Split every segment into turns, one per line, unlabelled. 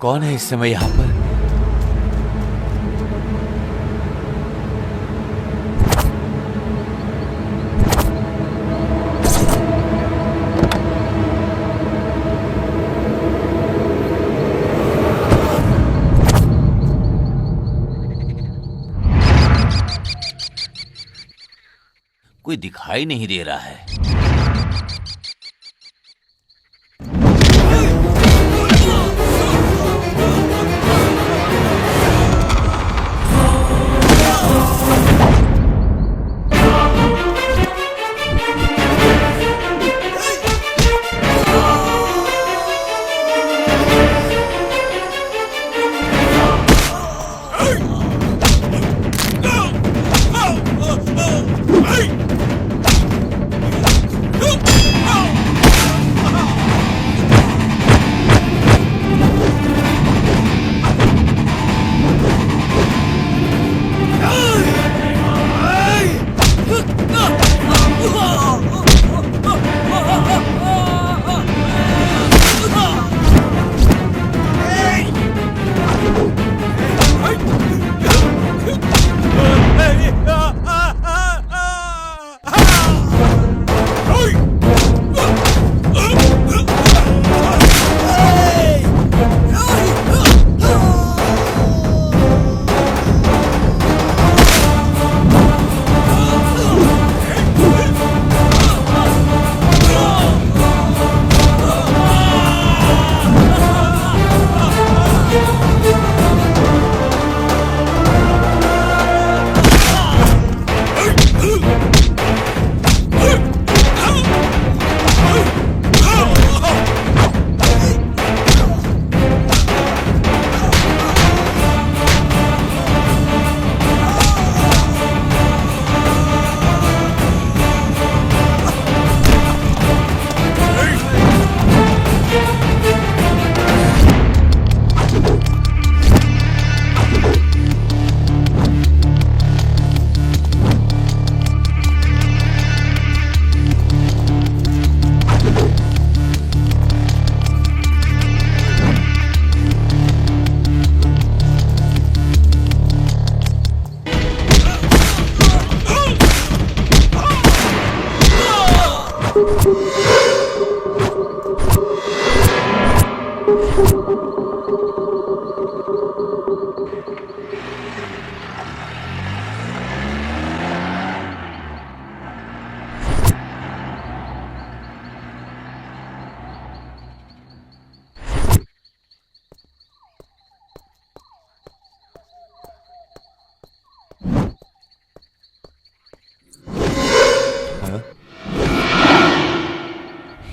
कौन है इस समय यहाँ पर? कोई दिखाई नहीं दे रहा है।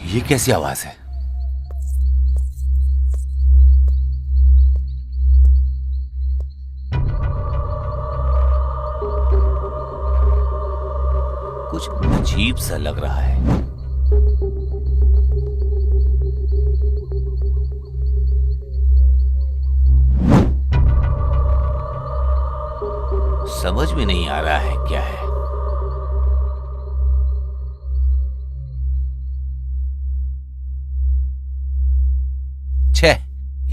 ये कैसी आवाज है? कुछ अजीब सा लग रहा है। समझ में नहीं आ रहा है क्या है।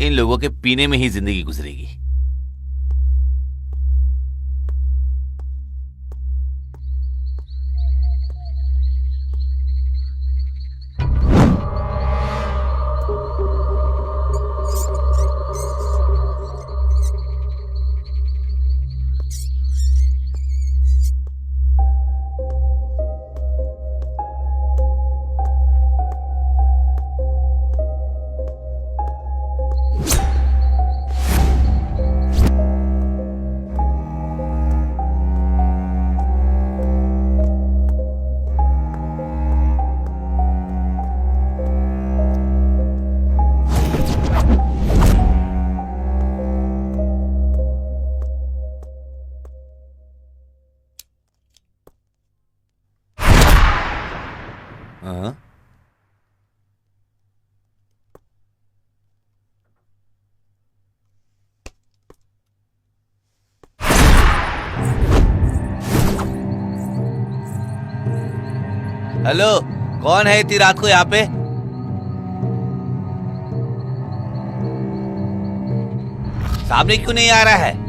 इन लोगों के पीने में ही जिंदगी गुजरेगी। हाँ? हेलो, कौन है इतनी रात को यहाँ पे? सामने क्यों नहीं आ रहा है?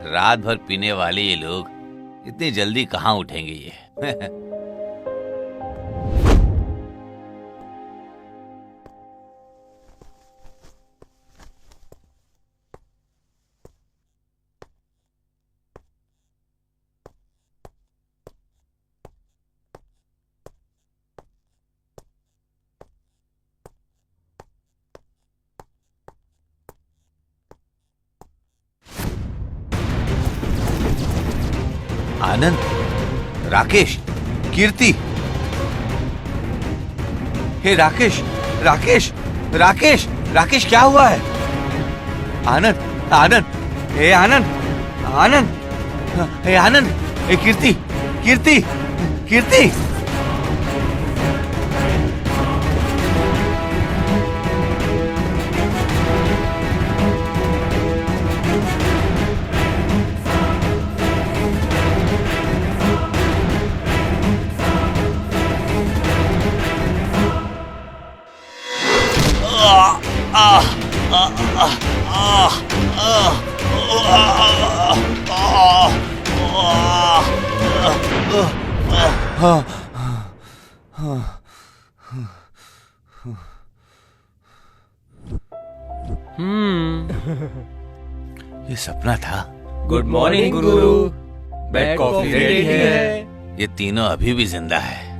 रात भर पीने वाले ये लोग इतनी जल्दी कहाँ उठेंगे ये? आनंद, राकेश, कीर्ति। हे राकेश, राकेश, राकेश, राकेश क्या हुआ है? आनंद, आनंद, हे आनंद, आनंद, हे आनंद, हे कीर्ति, कीर्ति, कीर्ति। ये सपना था।
गुड मॉर्निंग गुरु। बेड कॉफी रेडी है।
ये तीनों अभी भी जिंदा है।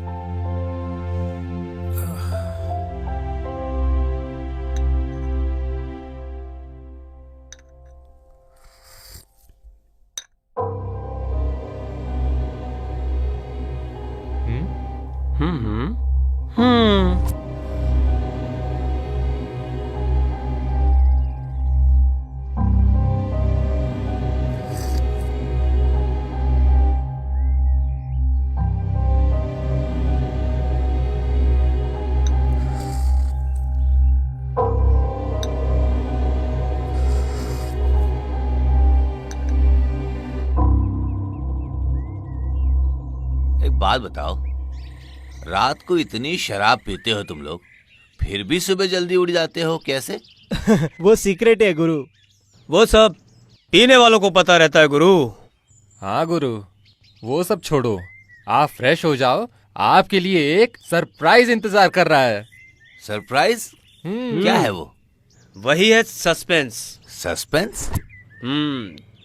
एक बात बताओ, रात को इतनी शराब पीते हो तुम लोग, फिर भी सुबह जल्दी उठ जाते हो, कैसे?
वो सीक्रेट है गुरु।
वो सब पीने वालों को पता रहता है गुरु।
हाँ गुरु, वो सब छोड़ो, आप फ्रेश हो जाओ, आपके लिए एक सरप्राइज इंतजार कर रहा है।
सरप्राइज? क्या है वो?
वही है सस्पेंस।
सस्पेंस?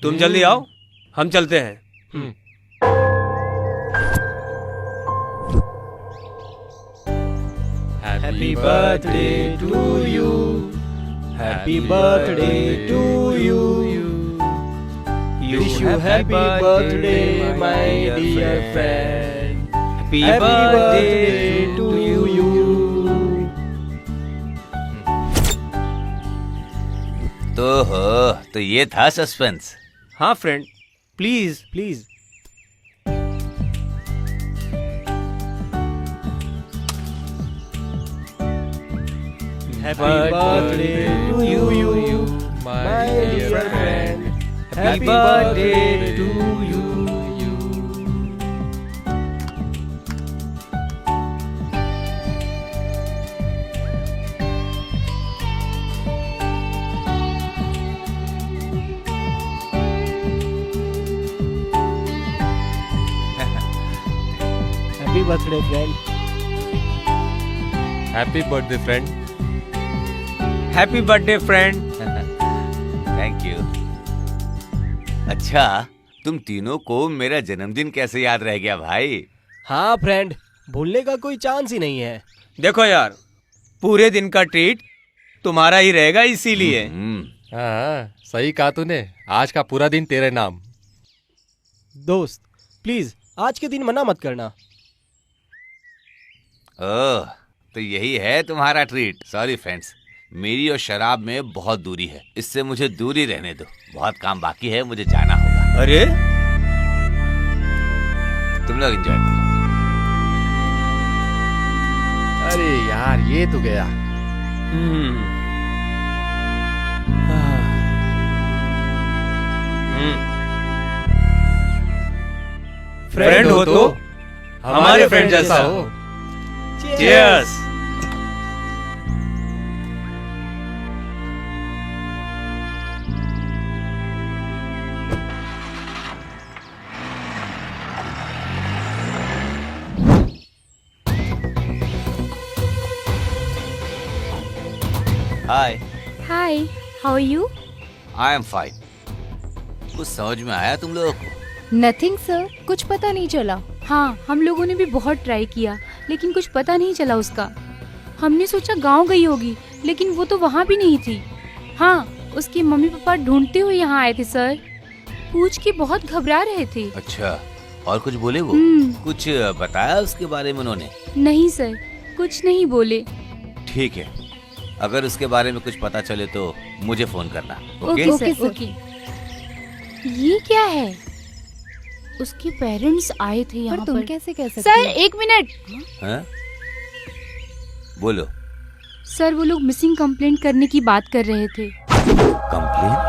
तुम जल्दी आओ, हम चलते हैं।
Happy birthday to you. Happy birthday to you. Wish you happy birthday, my dear friend.
Happy birthday to you.
तो ये था सस्पेंस।
हाँ friend, please
Please. Happy birthday to you, my dear friend. Happy birthday to you. Happy birthday, friend.
Happy birthday friend.
Happy birthday friend.
Thank you. अच्छा, तुम तीनों को मेरा जन्मदिन कैसे याद रह गया भाई?
हाँ फ्रेंड, भूलने का कोई चांस ही नहीं है।
देखो यार, पूरे दिन का ट्रीट तुम्हारा ही रहेगा इसीलिए।
हाँ सही कहा तूने, आज का पूरा दिन तेरे नाम।
दोस्त प्लीज आज के दिन मना मत करना।
ओह, तो यही है तुम्हारा ट्रीट। सॉरी फ्रेंड्स, मेरी और शराब में बहुत दूरी है, इससे मुझे दूरी रहने दो। बहुत काम बाकी है, मुझे जाना होगा।
अरे
तुम लोग एंजॉय करो।
अरे यार ये तो गया।
फ्रेंड हो तो हमारे फ्रेंड जैसा हो। Cheers.
Hi,
hi, how are you?
I am fine. कुछ समझ में आया तुम लोगों को?
नथिंग सर, कुछ पता नहीं चला। हाँ, हम लोगों ने भी बहुत ट्राई किया लेकिन कुछ पता नहीं चला उसका। हमने सोचा गांव गई होगी लेकिन वो तो वहाँ भी नहीं थी। हाँ, उसके मम्मी पापा ढूंढते हुए यहाँ आए थे सर। पूछ के बहुत घबरा रहे थे।
अच्छा, और कुछ बोले वो? कुछ बताया उसके बारे में उन्होंने?
नहीं सर, कुछ नहीं बोले।
ठीक है, अगर उसके बारे में कुछ पता चले तो मुझे फोन करना।
Okay sir, okay. ये क्या है? उसके पेरेंट्स आए थे यहाँ पर।
तुम कैसे कह सकते
सर
हो?
एक मिनट।
हाँ? बोलो।
सर वो लोग मिसिंग कंप्लेंट करने की बात कर रहे थे।
कंप्लेन?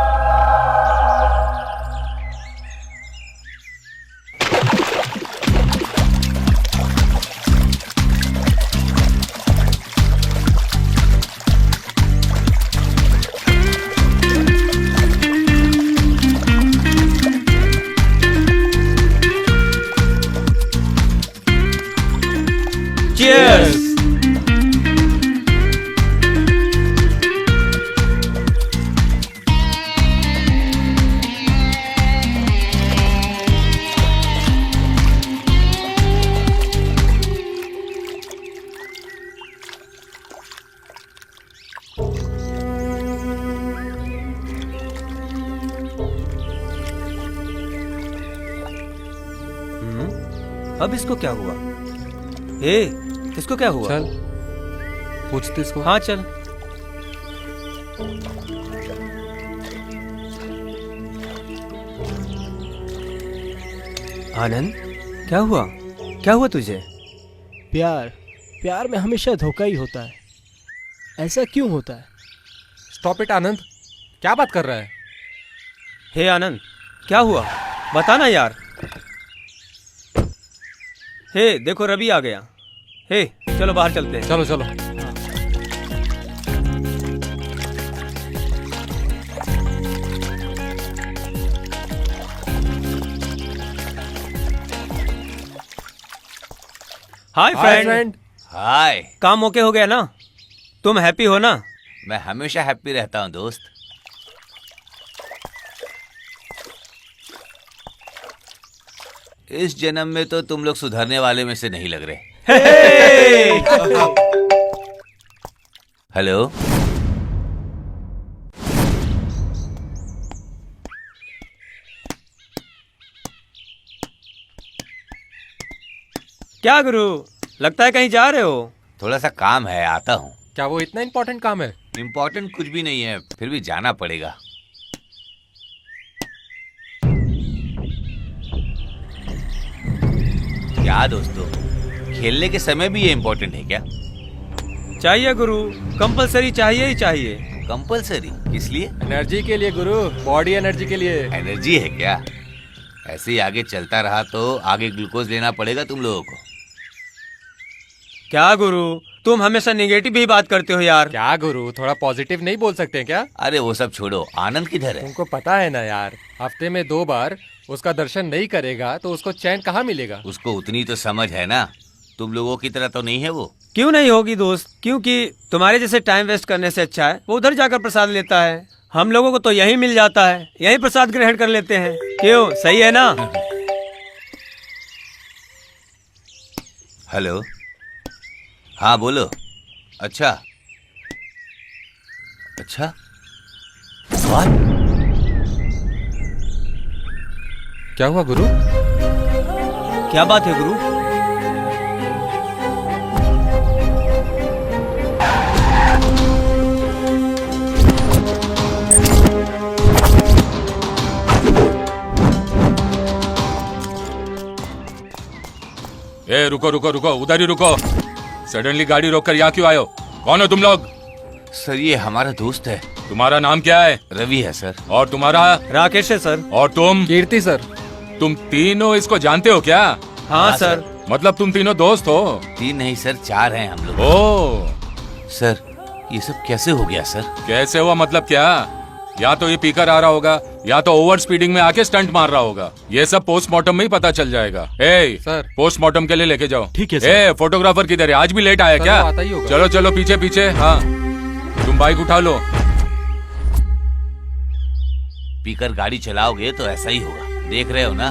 चीयर्स। अब इसको क्या हुआ? इसको क्या हुआ?
चल पूछते इसको।
हाँ चल। आनंद, क्या हुआ? क्या हुआ तुझे?
प्यार में हमेशा धोखा ही होता है। ऐसा क्यों होता है?
स्टॉप इट आनंद, क्या बात कर रहा है?
हे आनंद, क्या हुआ? बता ना यार। हे देखो, रवि आ गया। हे चलो बाहर चलते हैं।
चलो चलो।
Hi friend.
हाय।
काम ओके हो गया ना? तुम हैप्पी हो ना?
मैं हमेशा हैप्पी रहता हूँ दोस्त। इस जन्म में तो तुम लोग सुधरने वाले में से नहीं लग रहे। हेलो।
क्या गुरु, लगता है कहीं जा रहे हो?
थोड़ा सा काम है, आता हूँ।
क्या वो इतना इम्पोर्टेंट काम है?
इम्पोर्टेंट कुछ भी नहीं है, फिर भी जाना पड़ेगा। क्या दोस्तों, खेलने के समय भी ये इम्पोर्टेंट है क्या?
चाहिए गुरु, कंपलसरी चाहिए ही चाहिए।
कंपलसरी किस लिए?
एनर्जी के लिए गुरु, बॉडी एनर्जी के लिए।
एनर्जी है क्या? ऐसे ही आगे चलता रहा तो आगे ग्लूकोज लेना पड़ेगा तुम लोगों को।
क्या गुरु, तुम हमेशा नेगेटिव ही बात करते हो यार।
क्या गुरु, थोड़ा पॉजिटिव नहीं बोल सकते क्या?
अरे वो सब छोड़ो, आनंद किधर है?
तुमको पता है ना यार, हफ्ते में 2 बार उसका दर्शन नहीं करेगा तो उसको चैन कहाँ मिलेगा?
उसको उतनी तो समझ है ना, तुम लोगों की तरह तो नहीं है वो।
क्यों नहीं होगी दोस्त, क्योंकि तुम्हारे जैसे टाइम वेस्ट करने से अच्छा है वो उधर जाकर प्रसाद लेता है। हम लोगों को तो यही मिल जाता है, यही प्रसाद ग्रहण कर लेते हैं। क्यों, सही है ना?
हेलो, हाँ बोलो। अच्छा अच्छा, What?
क्या हुआ गुरु?
क्या बात है गुरु?
ए रुको रुको रुको, उधर ही रुको। सडनली गाड़ी रोक कर यहाँ क्यों आए हो? कौन हो तुम लोग?
सर ये हमारा दोस्त है।
तुम्हारा नाम क्या है?
रवि है सर।
और तुम्हारा?
राकेश है सर।
और तुम?
कीर्ति सर।
तुम तीनों इसको जानते हो क्या?
हाँ सर।
मतलब तुम तीनों दोस्त हो?
3 नहीं सर, 4 हैं हम लोग।
ओ
सर ये सब कैसे हो गया सर?
कैसे हुआ मतलब क्या? या तो ये पीकर आ रहा होगा या तो ओवर स्पीडिंग में आके स्टंट मार रहा होगा। ये सब पोस्टमार्टम में ही पता चल जाएगा। ए
सर।
पोस्टमार्टम के लिए लेके जाओ।
ठीक है सर।
ए फोटोग्राफर किधर है? आज भी लेट आया
सर,
क्या?
वो आता ही होगा।
चलो चलो पीछे पीछे। हाँ तुम बाइक उठा लो।
पीकर गाड़ी चलाओगे तो ऐसा ही होगा, देख रहे हो ना।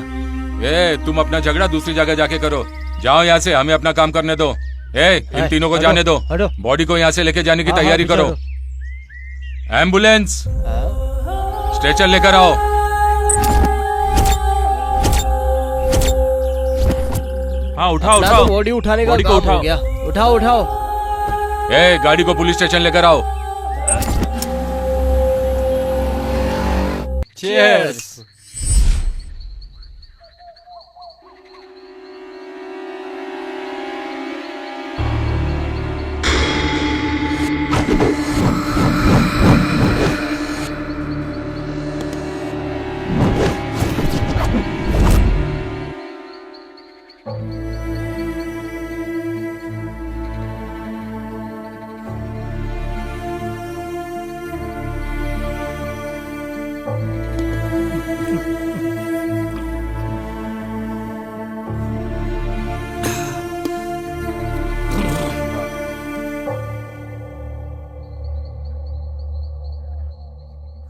ए तुम अपना झगड़ा दूसरी जगह जाके करो। जाओ यहाँ से, हमें अपना काम करने दो। ए इन तीनों को जाने दो। बॉडी को यहाँ से लेके जाने की तैयारी करो। एम्बुलेंस, स्ट्रेचर लेकर आओ।
हाँ उठाओ उठाओ।
बॉडी उठाने का
बॉडी को
काम
उठाओ।
हो गया। उठाओ उठाओ।
ए गाड़ी को पुलिस स्टेशन लेकर आओ।
Cheers!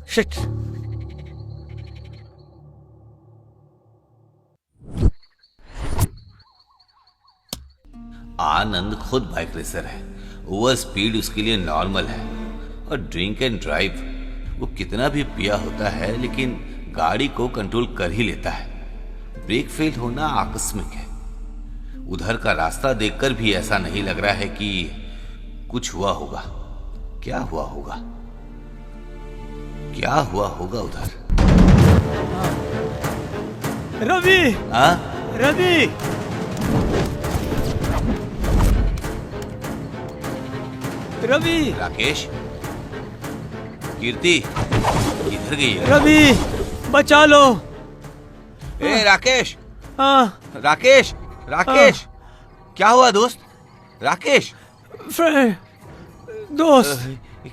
शिट।
आनंद खुद बाइक रेसर है। ओवर स्पीड उसके लिए नॉर्मल है। और ड्रिंक एंड ड्राइव, वो कितना भी पिया होता है लेकिन गाड़ी को कंट्रोल कर ही लेता है। ब्रेक फेल होना आकस्मिक है। उधर का रास्ता देखकर भी ऐसा नहीं लग रहा है कि कुछ हुआ होगा। क्या हुआ होगा? क्या हुआ होगा उधर?
रवि,
हाँ
रवि, रवि,
राकेश, कीर्ति किधर गई है?
रवि, बचा लो।
ए राकेश,
हाँ
राकेश, राकेश, क्या हुआ दोस्त? राकेश,
फ्रेंड, दोस्त।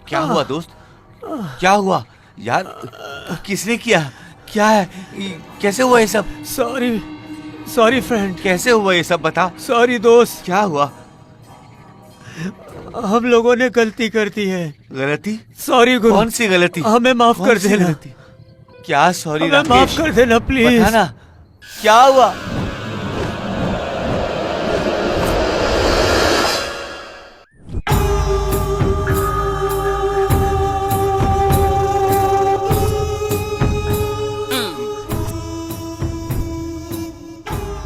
क्या हुआ दोस्त? क्या हुआ यार? किसने किया? क्या है? कैसे हुआ ये सब?
Sorry, sorry friend.
कैसे हुआ ये सब बता।
सॉरी दोस्त।
क्या हुआ?
हम लोगों ने गलती कर दी है।
गलती?
सॉरी गुरु।
कौन सी गलती?
हमें माफ
कौन
कर
सी
देना।
गलती? क्या सॉरी
हमें माफ
राकेश?
कर देना प्लीज।
बताना क्या हुआ?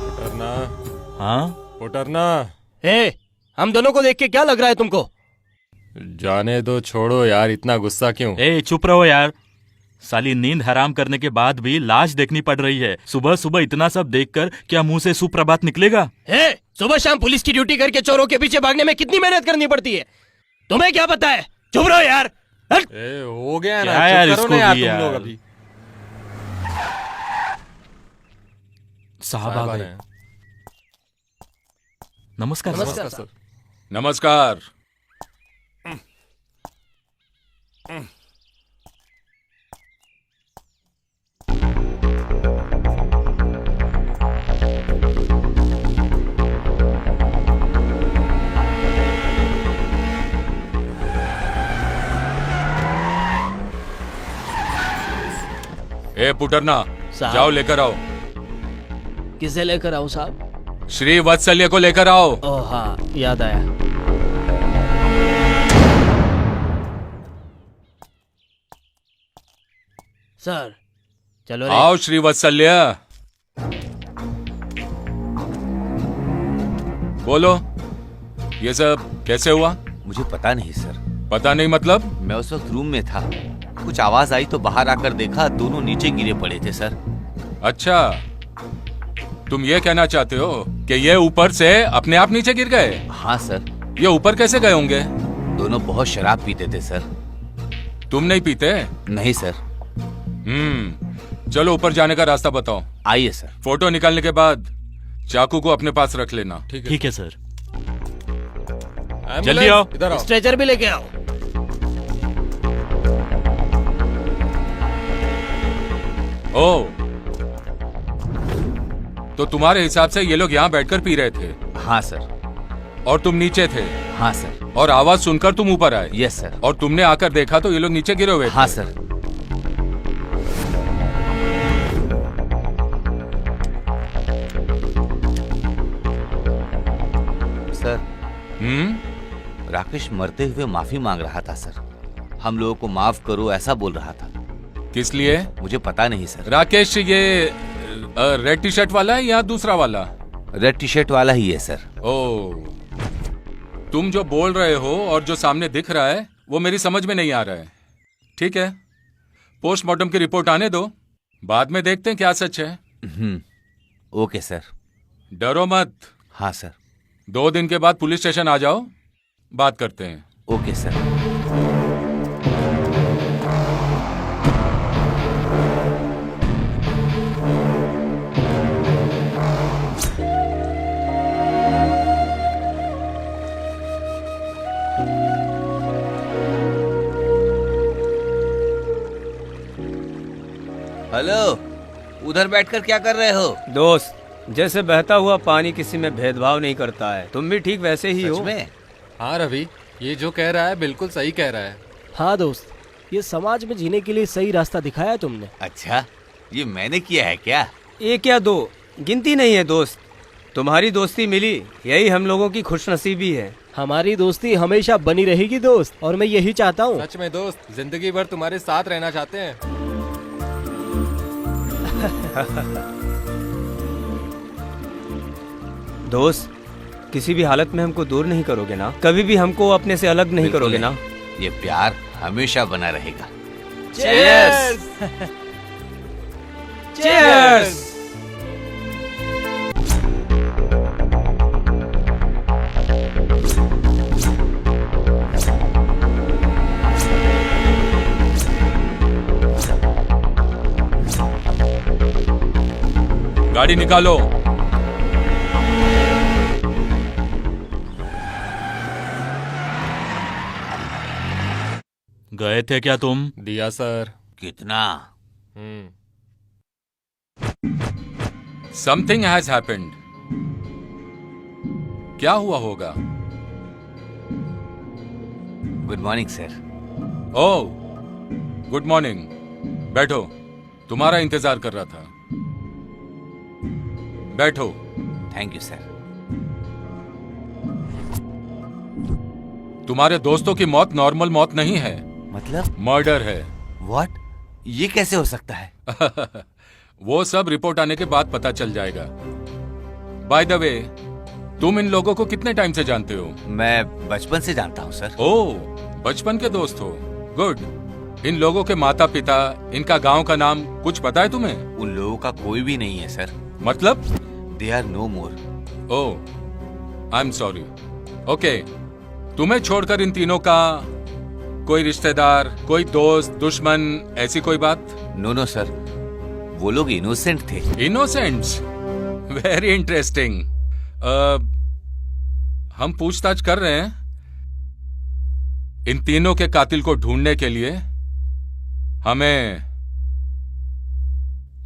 उतरना,
हाँ
उतरना।
ए, हम दोनों को देख के क्या लग रहा है तुमको?
जाने दो, छोड़ो यार, इतना गुस्सा क्यों?
ए चुप रहो यार। साली नींद हराम करने के बाद भी लाश देखनी पड़ रही है। सुबह सुबह इतना सब देखकर क्या मुंह से सुप्रभात निकलेगा?
ए, सुबह शाम पुलिस की ड्यूटी करके चोरों के पीछे भागने में कितनी मेहनत करनी पड़ती है, तुम्हें क्या पता है? चुप रहो यार। हट।
ए, हो गया ना,
क्या यार,
चुप करो
इसको
ना यार
भी
तुम
यार।
लोग अभी।
साहब आ गए। नमस्कार
नमस्कार
सर।
नमस्कार। ए पुटरना,
साहब।
जाओ लेकर आओ।
किसे लेकर आऊं साहब?
श्री वत्सल्य को लेकर आओ।
ओह हाँ, याद आया। सर चलो रे।
आओ श्री वत्सल्य। बोलो, ये सब कैसे हुआ?
मुझे पता नहीं सर।
पता नहीं मतलब?
मैं उस वक्त रूम में था, कुछ आवाज आई तो बाहर आकर देखा दोनों नीचे गिरे पड़े थे सर।
अच्छा, तुम ये कहना चाहते हो कि ये ऊपर से अपने आप नीचे गिर गए?
हाँ सर।
ये ऊपर कैसे गए होंगे?
दोनों बहुत शराब पीते थे सर।
तुम नहीं पीते?
नहीं सर।
चलो ऊपर जाने का रास्ता बताओ।
आइए सर।
फोटो निकालने के बाद चाकू को अपने पास रख लेना।
ठीक है सर।
एम्बुलेंस,
जल्दी आओ।
इधर आओ।
स्ट्रेचर भी लेके आओ।
ओ, तो तुम्हारे हिसाब से ये लोग यहाँ बैठकर पी रहे थे
हाँ सर।
और तुम नीचे थे,
हाँ सर।
और आवाज सुनकर तुम ऊपर आए।
Yes sir.
और तुमने आकर देखा तो ये लोग नीचे गिरे हुए थे।
हाँ सर। सर, राकेश मरते हुए माफी मांग रहा था सर। हम लोगों को माफ करो ऐसा बोल रहा था।
किस लिए?
मुझे पता नहीं सर।
राकेश ये रेड टी शर्ट वाला है या दूसरा वाला?
रेड टी शर्ट वाला ही है सर।
ओ, तुम जो बोल रहे हो और जो सामने दिख रहा है वो मेरी समझ में नहीं आ रहा है। ठीक है, पोस्टमार्टम की रिपोर्ट आने दो, बाद में देखते हैं क्या सच है।
Okay sir.
डरो मत।
हाँ सर।
2 दिन के बाद पुलिस स्टेशन आ जाओ, बात करते हैं।
Okay sir. हेलो, उधर बैठकर क्या कर रहे हो?
दोस्त, जैसे बहता हुआ पानी किसी में भेदभाव नहीं करता है, तुम भी ठीक वैसे ही
सच
हो।
में?
हाँ रवि, ये जो कह रहा है बिल्कुल सही कह रहा है।
हाँ दोस्त, ये समाज में जीने के लिए सही रास्ता दिखाया तुमने।
अच्छा, ये मैंने किया है क्या?
एक या दो गिनती नहीं है दोस्त। तुम्हारी दोस्ती मिली, यही हम लोगों की खुशनसीबी है।
हमारी दोस्ती हमेशा बनी रहेगी दोस्त, और मैं यही चाहता हूँ।
सच में दोस्त, जिंदगी भर तुम्हारे साथ रहना चाहते हैं।
दोस्त, किसी भी हालत में हमको दूर नहीं करोगे ना? कभी भी हमको अपने से अलग नहीं
बिल्कुल
करोगे ना?
नहीं। ये प्यार हमेशा बना रहेगा।
Cheers! Cheers!
गाड़ी निकालो।
गए थे क्या तुम?
दिया सर।
कितना?
Something has happened. क्या हुआ होगा?
Good morning sir.
Oh, good morning. बैठो, तुम्हारा इंतजार कर रहा था। बैठो।
Thank you sir.
तुम्हारे दोस्तों की मौत नॉर्मल मौत नहीं है,
मतलब?
मर्डर है।
व्हाट? ये कैसे हो सकता है?
वो सब रिपोर्ट आने के बाद पता चल जाएगा। बाय द वे, तुम इन लोगों को कितने टाइम से जानते हो?
मैं बचपन से जानता हूँ सर।
ओह, बचपन के दोस्त हो। गुड। इन लोगों के माता पिता, इनका गांव का नाम कुछ पता है तुम्हें?
उन लोगों का कोई भी नहीं है सर।
मतलब?
They are no more.
Oh, I am sorry. Okay, तुम्हें छोड़कर इन तीनों का कोई रिश्तेदार, कोई दोस्त, दुश्मन, ऐसी कोई बात?
नो नो सर, वो लोग इनोसेंट थे।
इनोसेंट्स? Very interesting. हम पूछताछ कर रहे हैं। इन तीनों के कातिल को ढूंढने के लिए हमें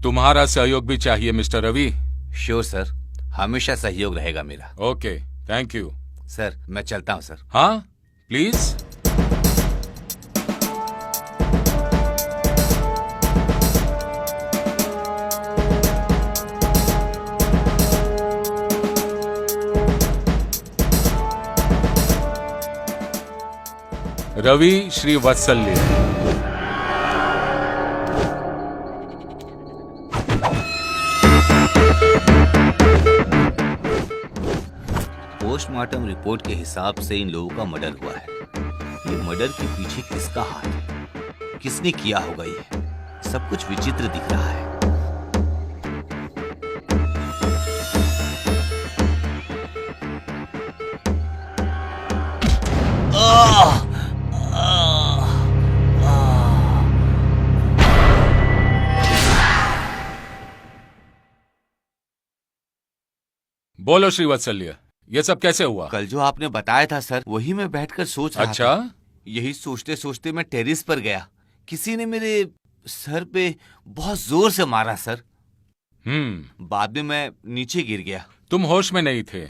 तुम्हारा सहयोग भी चाहिए मिस्टर रवि।
श्योर सर, हमेशा सहयोग रहेगा मेरा।
Okay, thank you.
सर, मैं चलता हूँ सर।
हाँ, प्लीज। रवि श्रीवत्सल्य।
पोस्टमार्टम रिपोर्ट के हिसाब से इन लोगों का मर्डर हुआ है। ये मर्डर के पीछे किसका हाथ है, किसने किया होगा, ये सब कुछ विचित्र दिख रहा है।
बोलो श्रीवत्सल्य, ये सब कैसे हुआ?
कल जो आपने बताया था सर, वही मैं बैठकर सोच रहा
अच्छा?
था। यही सोचते सोचते मैं टेरिस पर गया। किसी ने मेरे सर पे बहुत जोर से मारा सर। बाद में मैं नीचे गिर गया।
तुम होश में नहीं थे।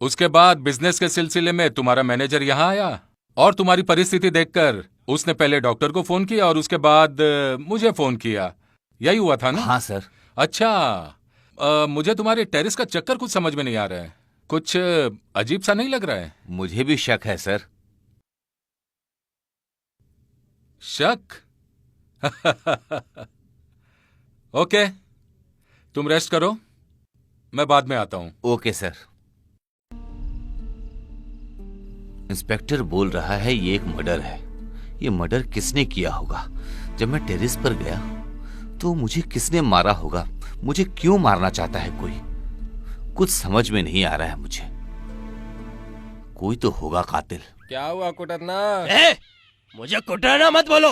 उसके बाद बिजनेस के सिलसिले में तुम्हारा मैनेजर यहाँ आया और तुम्हारी परिस्थिति देखकर उसने पहले डॉक्टर को फोन किया और उसके बाद मुझे फोन किया। यही हुआ था ना?
हाँ सर।
अच्छा, मुझे तुम्हारे टेरिस का चक्कर कुछ समझ में नहीं आ रहा है। कुछ अजीब सा नहीं लग रहा है?
मुझे भी शक है सर।
शक? ओके, तुम रेस्ट करो, मैं बाद में आता हूं।
Okay sir. इंस्पेक्टर बोल रहा है ये एक मर्डर है। ये मर्डर किसने किया होगा? जब मैं टेरिस पर गया तो मुझे किसने मारा होगा? मुझे क्यों मारना चाहता है कोई? कुछ समझ में नहीं आ रहा है मुझे। कोई तो होगा कातिल।
क्या हुआ कुटरना?
मुझे कुटराना मत बोलो,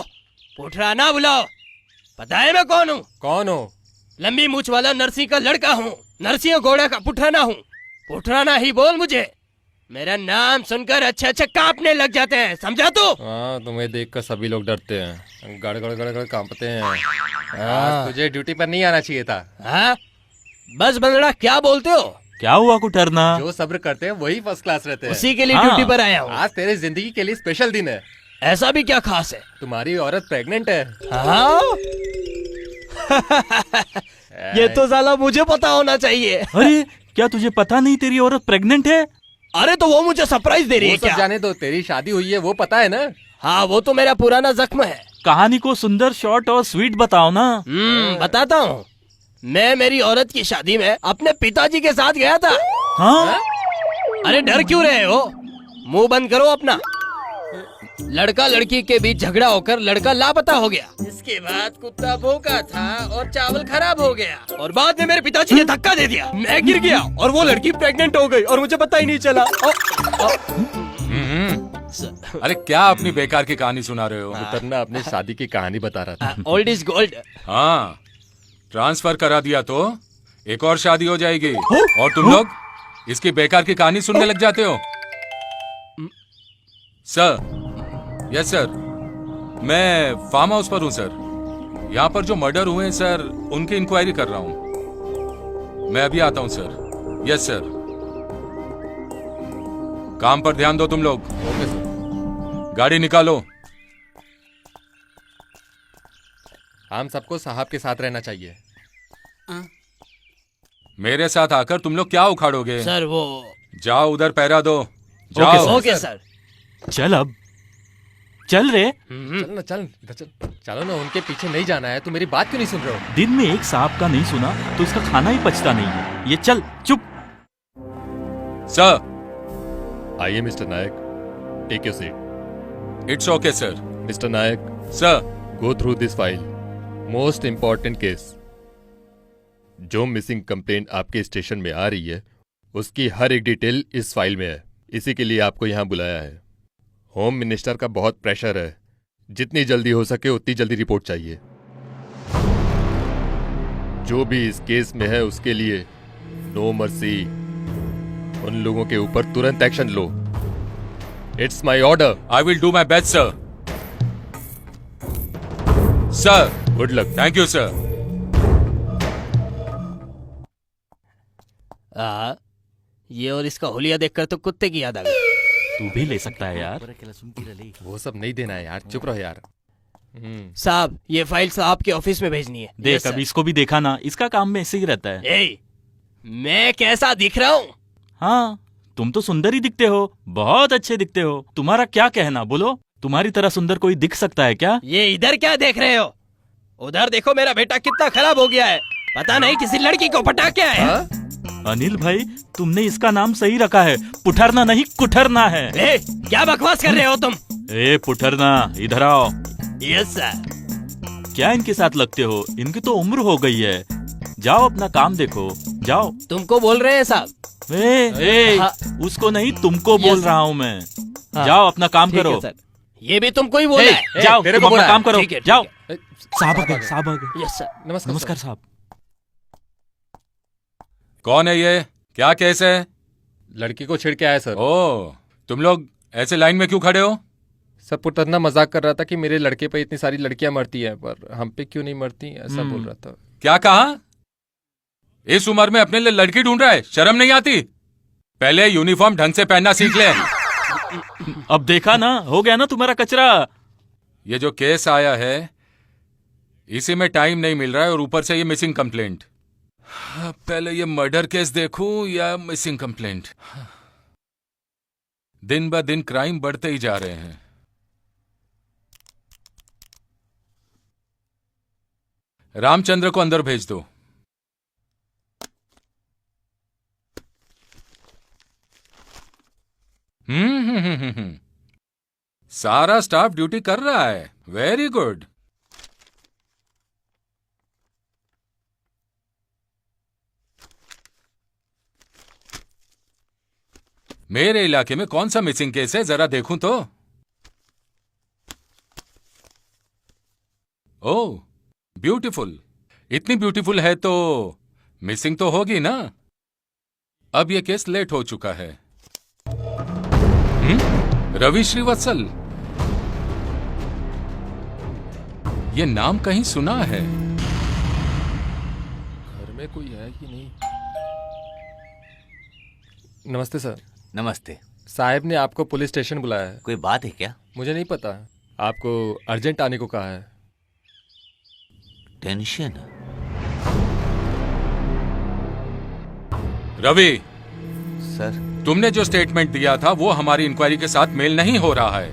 पुटराना बुलाओ। पता है मैं कौन हूँ?
कौन हो?
लंबी मूछ वाला नरसिंह का लड़का हूँ। नरसिंह घोड़ा का पुटराना हूँ। पुटराना ही बोल मुझे। मेरा नाम सुनकर अच्छे अच्छे कांपने लग जाते हैं, समझा तू?
हाँ, तुम्हें देखकर सभी लोग डरते हैं, गड़ गड़ गड़ गड़ कांपते हैं। आज तुझे ड्यूटी पर नहीं आना चाहिए था।
हाँ? बस बंदड़ा, क्या बोलते हो?
क्या हुआ कुटरना?
जो सब्र करते हैं वही फर्स्ट क्लास रहते हैं।
उसी के लिए
हाँ।
ड्यूटी पर आया हूँ।
आज तेरी जिंदगी के लिए स्पेशल दिन है।
ऐसा भी क्या खास है?
तुम्हारी औरत प्रेग्नेंट है।
हाँ? ये तो साला मुझे पता होना चाहिए।
अरे क्या तुझे पता नहीं तेरी औरत प्रेग्नेंट है?
अरे तो वो मुझे सरप्राइज दे रही
वो
है
सब
क्या?
जाने दो, तेरी शादी हुई है वो पता है ना?
हाँ, वो तो मेरा पुराना जख्म है।
कहानी को सुंदर, शॉर्ट और स्वीट बताओ ना।
बताता हूँ। मैं मेरी औरत की शादी में अपने पिताजी के साथ गया था।
हाँ?
अरे डर क्यों रहे हो? मुंह बंद करो अपना। लड़का लड़की के बीच झगड़ा होकर लड़का लापता हो गया। इसके बाद कुत्ता भूखा था और चावल खराब हो गया और बाद में मेरे पिताजी ने धक्का दे दिया। मैं गिर गया और वो लड़की प्रेग्नेंट हो गई और मुझे पता ही नहीं चला।
अरे क्या अपनी बेकार की कहानी सुना रहे हो?
कुटरना अपनी शादी की कहानी बता रहा था।
Old is gold.
हाँ, ट्रांसफर करा दिया तो एक और शादी हो जाएगी और तुम लोग इसकी बेकार की कहानी सुनने लग जाते हो। सर, यस सर, मैं फार्म हाउस पर हूँ सर। यहाँ पर जो मर्डर हुए हैं सर, उनकी इंक्वायरी कर रहा हूँ। मैं अभी आता हूँ सर। Yes sir. काम पर ध्यान दो तुम लोग। गाड़ी निकालो।
हम सबको साहब के साथ रहना चाहिए।
मेरे साथ आकर तुम लोग क्या उखाड़ोगे?
सर वो
जाओ उधर पहरा दो। जाओ।
Okay sir.
चल अब चल रे।
चल ना, चल इधर चल। चलो ना, उनके पीछे नहीं जाना है। तुम मेरी बात क्यों नहीं सुन रहे हो?
दिन में एक सांप का नहीं सुना तो इसका खाना ही पचता नहीं है। ये चल चुप।
सर।
आइए mister Nayak, take your seat.
It's okay sir.
Mister Nayak,
sir.
Go through this file. Most important case. जो मिसिंग कंप्लेंट आपके स्टेशन में आ रही है उसकी हर एक डिटेल इस फाइल में है। इसी के लिए आपको यहाँ बुलाया है। होम मिनिस्टर का बहुत प्रेशर है। जितनी जल्दी हो सके उतनी जल्दी रिपोर्ट चाहिए। जो भी इस केस में है उसके लिए नो मर्सी। उन लोगों के ऊपर तुरंत action low. It's my order.
I will do my best sir. Sir.
Good luck.
Thank you sir.
ये और इसका होलिया देखकर तो कुत्ते की याद आ गई।
तू भी ले सकता है यार।
वो सब नहीं देना है यार, चुप रहो यार।
साहब, ये फाइल साहब के ऑफिस में भेजनी है।
देख
Yes,
अब
sir.
इसको भी देखा ना, इसका काम में ऐसे ही रहता है।
ए, मैं कैसा दिख रहा हूँ?
हाँ, तुम तो सुंदर ही दिखते हो, बहुत अच्छे दिखते हो। तुम्हारा क्या कहना बोलो? तुम्हारी तरह सुंदर कोई दिख सकता है क्या?
ये इधर क्या देख रहे हो? उधर देखो, मेरा बेटा कितना खराब हो गया है। पता नहीं किसी लड़की को पटा क्या है।
अनिल भाई, तुमने इसका नाम सही रखा है, पुठरना नहीं कुठरना है।
ए, क्या बकवास कर रहे हो तुम?
ए पुठरना, इधर आओ।
Yes sir.
क्या इनके साथ लगते हो? इनकी तो उम्र हो गई है। जाओ अपना काम देखो, जाओ।
तुमको बोल रहे हैं साहब? हाँ।
उसको नहीं, तुमको बोल
सर।
रहा हूँ मैं।
हाँ।
जाओ अपना काम
ठीक है
करो।
सर। ये भी तुमको ही बोला है।
जाओ
तेरे
तुम
को
अपना
बोला
काम
है।
करो,
ठीक है, ठीक
जाओ।
है।
साहब आ गए, साहब आ गए।
Yes sir. नमस्कार
नमस्कार साहब।
कौन है ये? क्या केस है?
लड़की को छेड़ के आया सर।
ओ, तुम लोग ऐसे लाइन में क्यों खड़े हो?
सब पुतन्ना मजाक कर रहा था कि मेरे लड़के पे इतनी सारी लड़कियां मरती हैं, पर हम पे क्यों नहीं मरती, ऐसा बोल रहा था।
क्या कहा? इस उम्र में अपने लिए लड़की ढूंढ रहा है? शर्म नहीं आती? पहले यूनिफॉर्म ढंग से पहनना सीख ले।
अब देखा ना, हो गया ना तुम्हारा कचरा।
ये जो केस आया है, इसी में टाइम नहीं मिल रहा है, और ऊपर से ये मिसिंग कंप्लेंट। पहले ये मर्डर केस देखूं या मिसिंग कंप्लेंट? दिन ब दिन क्राइम बढ़ते ही जा रहे हैं। रामचंद्र को अंदर भेज दो। सारा स्टाफ ड्यूटी कर रहा है। Very good. मेरे इलाके में कौन सा मिसिंग केस है, जरा देखूं तो। ओह, ब्यूटीफुल। इतनी ब्यूटीफुल है तो मिसिंग तो होगी ना। अब यह केस लेट हो चुका है। रवि श्रीवत्सल, ये नाम कहीं सुना है।
घर में कोई है कि नहीं? नमस्ते सर।
नमस्ते।
साहब ने आपको पुलिस स्टेशन बुलाया है।
कोई बात है क्या?
मुझे नहीं पता, आपको अर्जेंट आने को कहा है।
टेंशन?
रवि,
सर,
तुमने जो स्टेटमेंट दिया था वो हमारी इंक्वायरी के साथ मेल नहीं हो रहा है।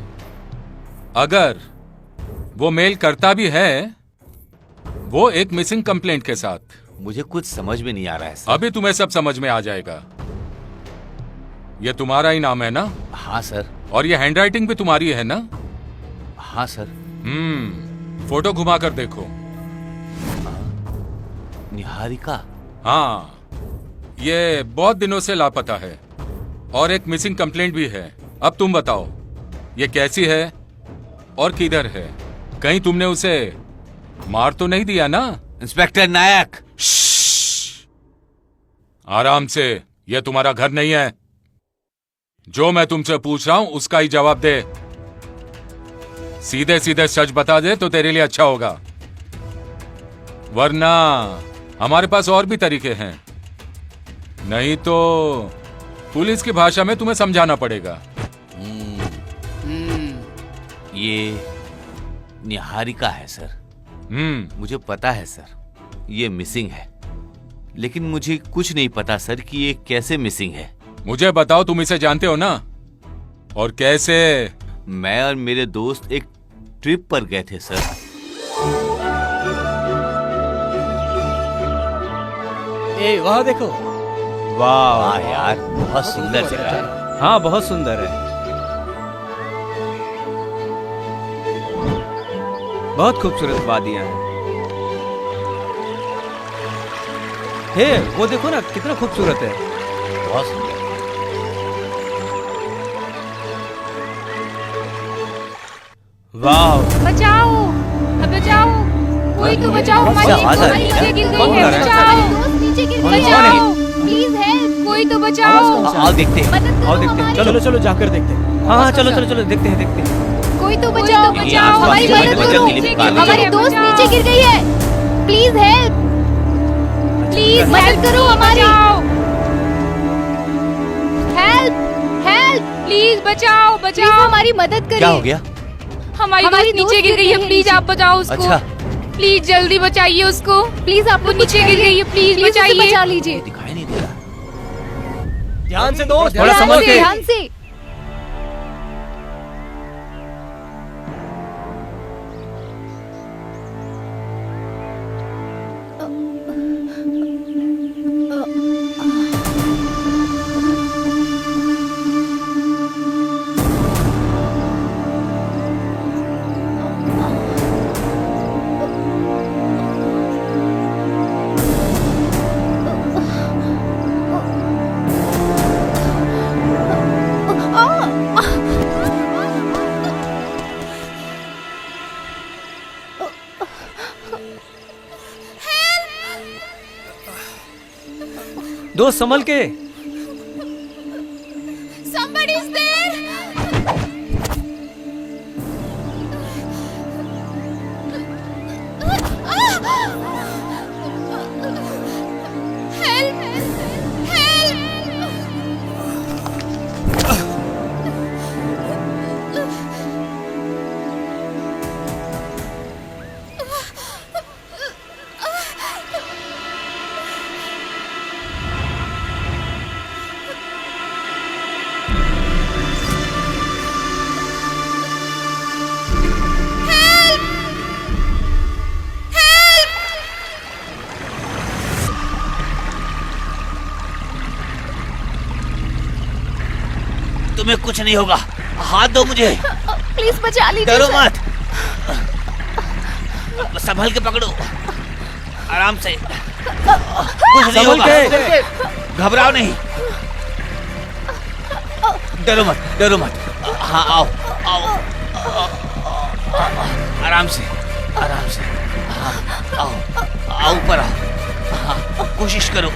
अगर वो मेल करता भी है, वो एक मिसिंग कंप्लेंट के साथ।
मुझे कुछ समझ में नहीं आ रहा है सर।
अभी तुम्हें सब समझ में आ जाएगा। ये तुम्हारा ही नाम है ना?
हाँ सर।
और ये हैंडराइटिंग भी तुम्हारी है ना?
हाँ सर।
फोटो घुमा कर देखो।
निहारिका?
हाँ, ये बहुत दिनों से लापता है और एक मिसिंग कंप्लेंट भी है। अब तुम बताओ, ये कैसी है और किधर है? कहीं तुमने उसे मार तो नहीं दिया ना?
इंस्पेक्टर नायक,
आराम से, यह तुम्हारा घर नहीं है। जो मैं तुमसे पूछ रहा हूं उसका ही जवाब दे। सीधे सीधे सच बता दे तो तेरे लिए अच्छा होगा, वरना हमारे पास और भी तरीके हैं। नहीं तो पुलिस की भाषा में तुम्हें समझाना पड़ेगा।
ये निहारिका है सर। मुझे पता है सर, ये मिसिंग है, लेकिन मुझे कुछ नहीं पता सर कि ये कैसे मिसिंग है।
मुझे बताओ, तुम इसे जानते हो ना? और कैसे?
मैं और मेरे दोस्त एक ट्रिप पर गए थे सर।
ए, वहाँ देखो।
वाह
वाह यार, बहुत सुंदर जगह है।
हाँ, बहुत सुंदर है। बहुत खूबसूरत वादियां हैं। हे, वो देखो ना, कितना खूबसूरत है।
बहुत सुंदर।
वाह,
बचाओ, बचाओ, कोई तो बचाओ, हमारी
आवाज आ रही है?
नीचे गिर गई
कौन
है,
कर रहा है?
बचाओ, नीचे गिर गई है,
कौन
प्लीज हेल्प, कोई तो बचाओ,
आओ देखते हैं।
मदद
आओ
करो
देखते हैं।
हमारी,
चलो चलो जाकर देखते हैं। हाँ हाँ, चलो चलो चलो, देखते हैं देखते हैं।
कोई तो बचाओ,
ये
बचाओ,
आसपास
हमारी
की
मदद
जगह
करो,
के लिए निकाल लो।
हमारी दोस्त नीचे गिर गई है, प्लीज हेल्प, प्लीज मदद करो हमारी, हेल्प, हेल्प, प्लीज बचाओ, बचाओ, हमारी मदद करिए।
क्या हो गया?
हमारी दोस्त नीचे गिर गई है, प्लीज आप बचाओ उसको।
अच्छा,
प्लीज जल्दी बचाइए उसको, प्लीज आप वो नीचे गिर गई है, प्लीज बचाइए, बचा लीजिए,
दिखाई नहीं दे रहा।
ध्यान से दोस्त, थोड़ा
ध्यान
संभल
से,
के।
ध्यान से।
दोस्त संभल के।
Somebody is there! Help! Help!
तुम्हें कुछ नहीं होगा, हाथ दो मुझे।
प्लीज बचा लीजिए
डरो
सर।
मत, संभल के पकड़ो, आराम से, कुछ नहीं
संभल
होगा,
के।
घबराओ नहीं, डरो मत। हाँ आओ, आराम से, हाँ आओ, ऊपर आओ, हाँ कोशिश करो।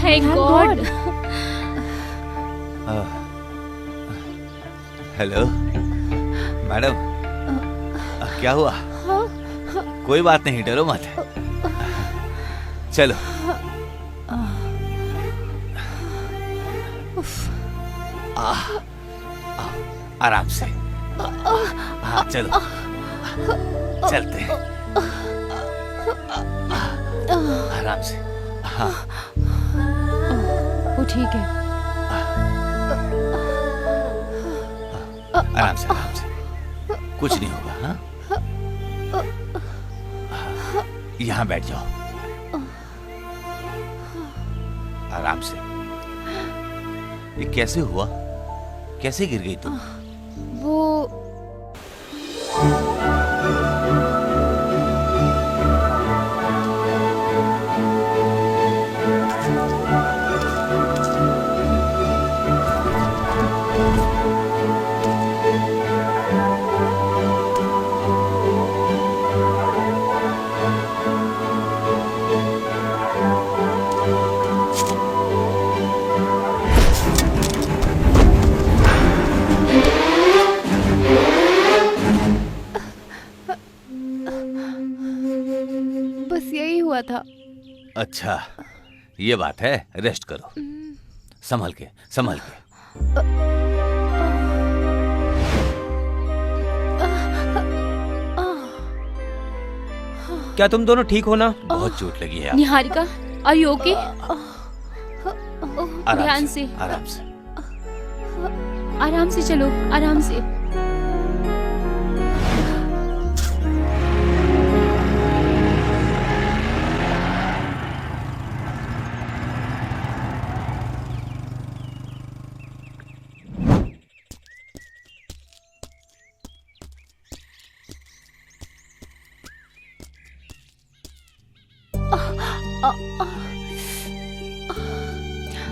Thank God.
हेलो मैडम, क्या हुआ? कोई बात नहीं, डरो मत, चलो। आराम से, हाँ चलो, चलते हैं, आराम से, हाँ
वो ठीक है।
आराम से, कुछ नहीं होगा। हाँ यहाँ बैठ जाओ, आराम से। ये कैसे हुआ? कैसे गिर गई तुम?
वो बस यही हुआ था।
अच्छा ये बात है, रेस्ट करो, संभल के।
क्या तुम दोनों ठीक हो ना?
बहुत चोट लगी है।
Niharika, are you okay? ध्यान से, आराम से चलो, आराम से।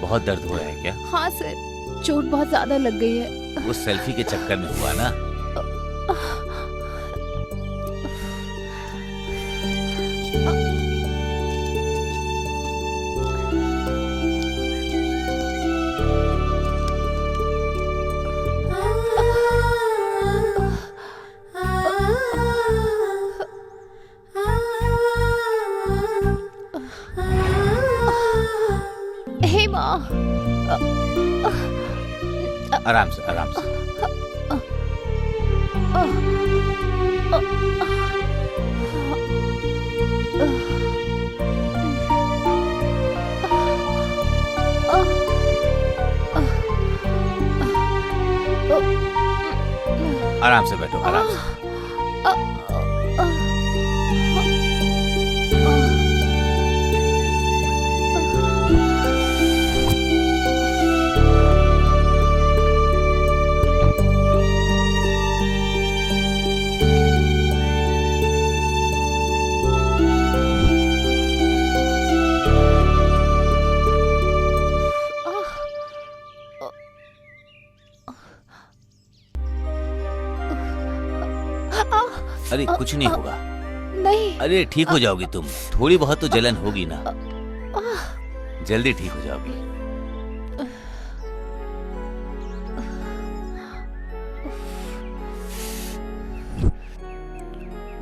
बहुत दर्द हो रहा है क्या?
हाँ सर, चोट बहुत ज्यादा लग गई है।
वो सेल्फी के चक्कर में हुआ ना?
हे माँ,
आराम से। आराम से बैठो, आराम से। अरे कुछ नहीं होगा।
नहीं।
अरे ठीक हो जाओगी तुम, थोड़ी बहुत तो जलन होगी ना, जल्दी ठीक हो जाओगी।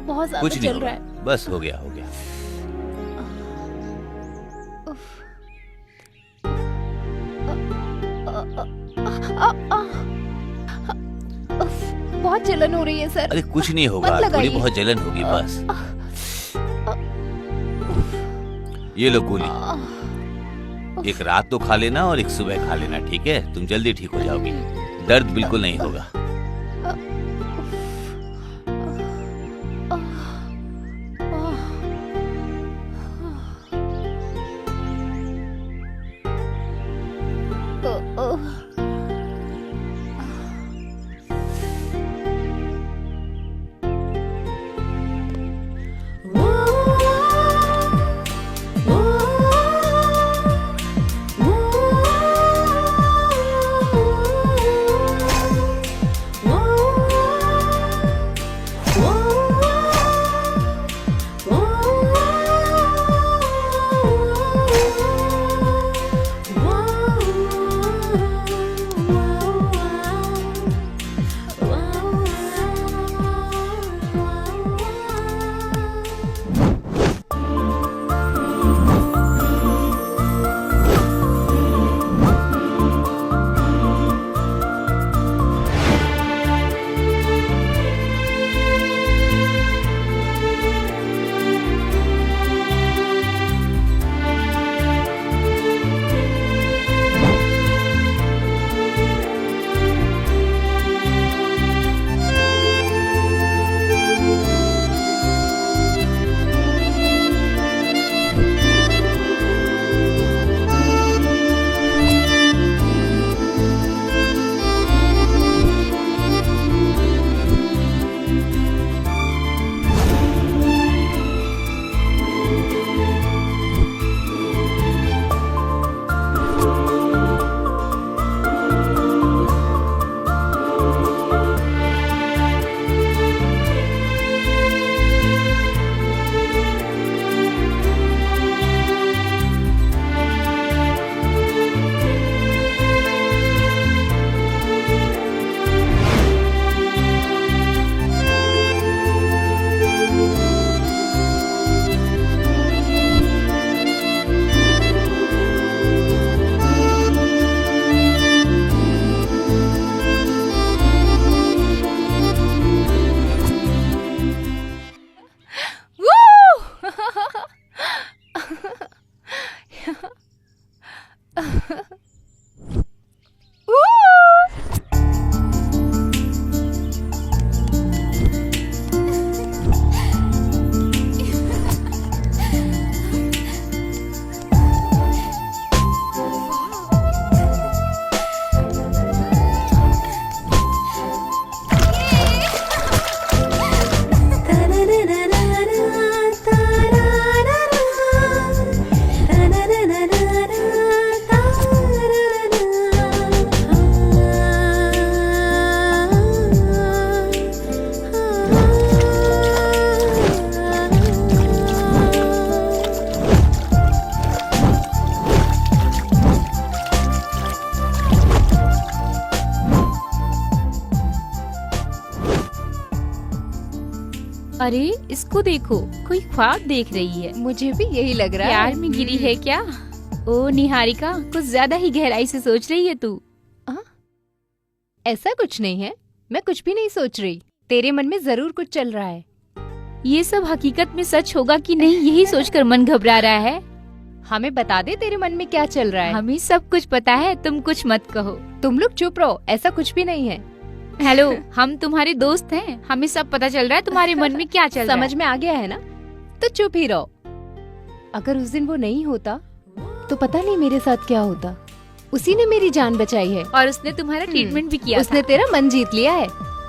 बहुत ज्यादा
कुछ नहीं
चल रहा
होगा,
है।
बस हो गया, हो गया।
बहुत जलन हो रही है सर।
अरे कुछ नहीं होगा,
मत
थोड़ी
लगाइए।
बहुत जलन होगी बस। ये लो गोली, एक रात तो खा लेना और एक सुबह खा लेना, ठीक है? तुम जल्दी ठीक हो जाओगी, दर्द बिल्कुल नहीं होगा।
अरे इसको देखो, कोई ख्वाब देख रही है।
मुझे भी यही लग रहा है।
प्यार में गिरी है क्या? ओ निहारिका, कुछ ज्यादा ही गहराई से सोच रही है तू।
ऐसा कुछ नहीं है, मैं कुछ भी नहीं सोच रही। तेरे मन में जरूर कुछ चल रहा है।
ये सब हकीकत में सच होगा कि नहीं, यही सोचकर मन घबरा रहा है।
हमें बता दे तेरे मन में क्या चल रहा है।
हमें सब कुछ पता है, तुम कुछ मत कहो।
तुम लोग चुप रहो, ऐसा कुछ भी नहीं है।
हेलो, हम तुम्हारे दोस्त हैं। हमें सब पता चल रहा है तुम्हारे मन में क्या चल रहा है।
समझ में आ गया है ना? तो चुप ही रहो। अगर उस दिन वो नहीं होता तो पता नहीं मेरे साथ क्या होता। उसी ने मेरी जान बचाई है।
और उसने तुम्हारा ट्रीटमेंट भी किया
उसने तेरा मन जीत लिया है।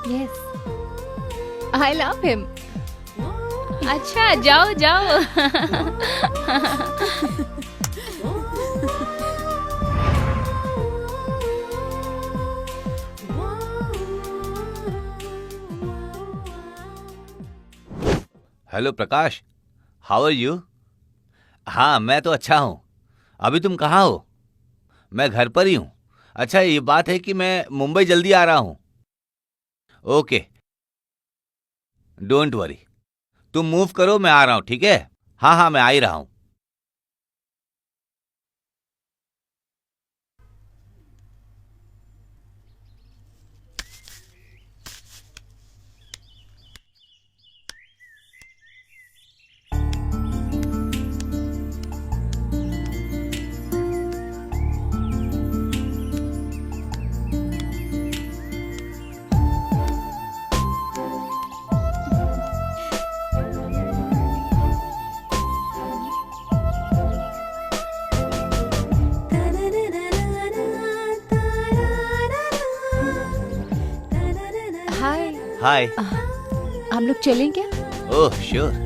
Yes, I love him.
था। अच्छा, जाओ जाओ।
Hello Prakash, how are you? हाँ, मैं तो अच्छा हूँ। अभी तुम कहाँ हो? मैं घर पर ही हूँ। अच्छा, ये बात है कि मैं मुंबई जल्दी आ रहा हूँ। ओके, डोंट वरी, तुम मूव करो, मैं आ रहा हूँ, ठीक है? हाँ हाँ, मैं आ ही रहा हूँ।
हाय।
हाय।
हम लोग चलें क्या?
Oh sure.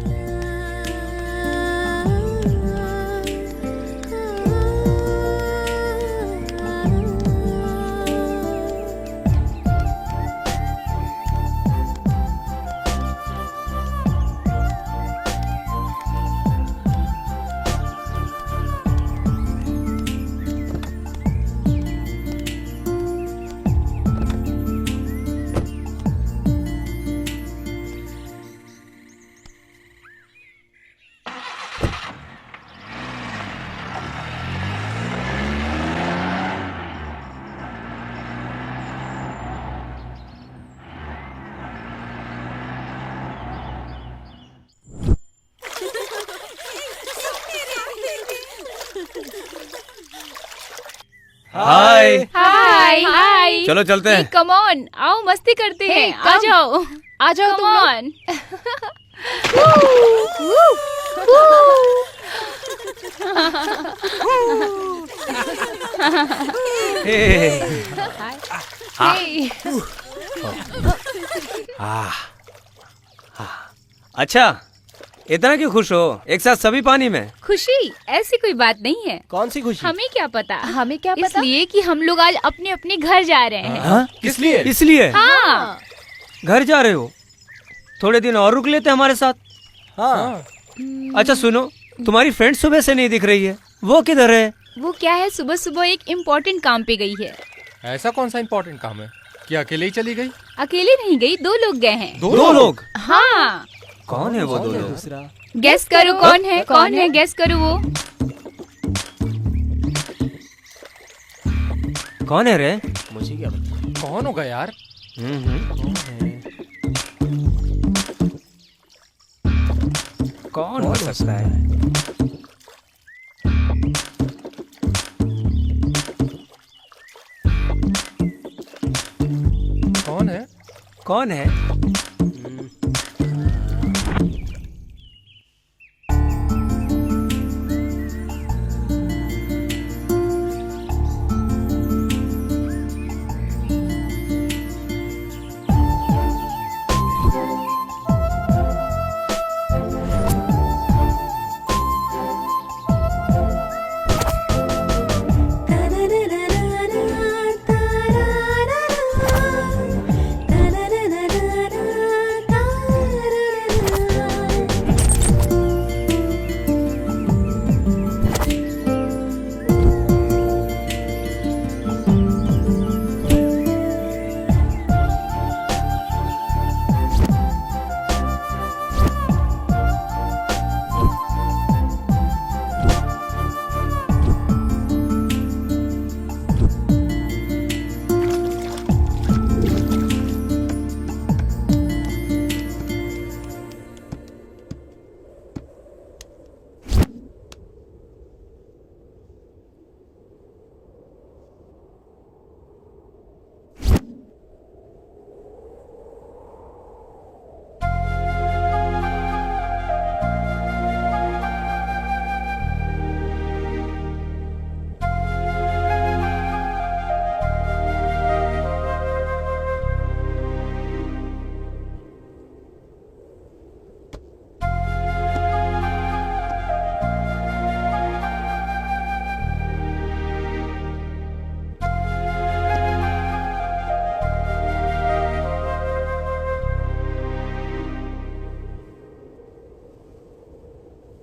Hi.
Hi hi.
चलो चलते हैं।
कम ऑन, आओ मस्ती करते हैं।
Hey,
आ
come.
जाओ,
आ जाओ
कम
तुम लोग।
ऑन।
Hey,
Hey.
अच्छा, इतना क्यों खुश हो? एक साथ सभी पानी में?
खुशी ऐसी कोई बात नहीं है।
कौन सी खुशी?
हमें क्या पता।
हमें क्या पता?
इसलिए कि हम लोग आज अपने अपने घर जा रहे हैं।
हाँ? किस लिए? इसलिए
हाँ,
घर जा रहे हो? थोड़े दिन और रुक लेते हमारे साथ। हाँ। अच्छा सुनो, तुम्हारी फ्रेंड सुबह से नहीं दिख रही है, वो किधर है?
वो क्या है, सुबह सुबह एक इम्पोर्टेंट काम पे गई है।
ऐसा कौन सा इम्पोर्टेंट काम है? क्या अकेले ही चली गई?
अकेले नहीं गई, 2 लोग गए हैं।
दो लोग?
हाँ,
कौन है वो 2 लोग?
गेस करो कौन है, कौन है, गेस करो वो।
कौन है रे?
कौन होगा यार?
कौन हो सकता है?
कौन है?
कौन है?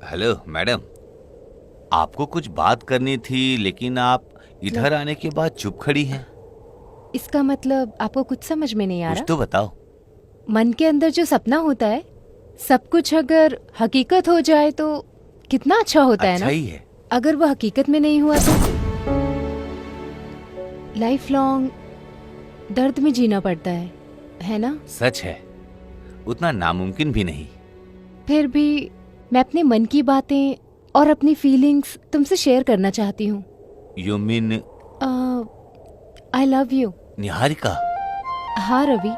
हेलो मैडम, आपको कुछ बात करनी थी लेकिन आप इधर आने के बाद चुप खड़ी हैं।
इसका मतलब आपको कुछ समझ में नहीं आ
कुछ
रहा?
तो बताओ।
मन के अंदर जो सपना होता है, सब कुछ अगर हकीकत हो जाए तो कितना अच्छा होता है
अच्छा
ना?
ही है।
अगर वो हकीकत में नहीं हुआ तो लाइफ लॉन्ग दर्द में जीना पड़ता है ना?
सच है, उतना नामुमकिन भी नहीं।
फिर भी मैं अपने मन की बातें और अपनी फीलिंग्स तुमसे शेयर करना चाहती हूँ।
You mean
I love you.
Niharika?
हाँ रवि,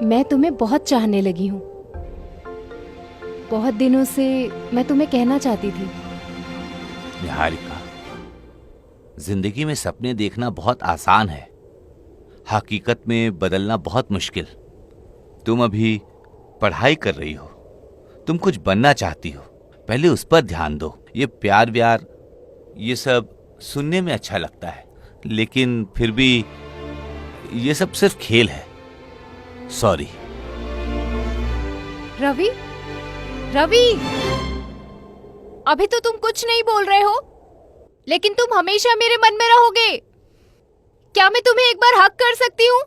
मैं तुम्हें बहुत चाहने लगी हूँ। बहुत दिनों से मैं तुम्हें कहना चाहती थी।
निहारिका, जिंदगी में सपने देखना बहुत आसान है, हकीकत में बदलना बहुत मुश्किल। तुम अभी पढ़ाई कर रही हो, तुम कुछ बनना चाहती हो, पहले उस पर ध्यान दो। ये प्यार व्यार ये सब सुनने में अच्छा लगता है, लेकिन फिर भी ये सब सिर्फ खेल है। सॉरी।
रवि, रवि, अभी तो तुम कुछ नहीं बोल रहे हो, लेकिन तुम हमेशा मेरे मन में रहोगे। क्या मैं तुम्हें एक बार हक कर सकती हूँ?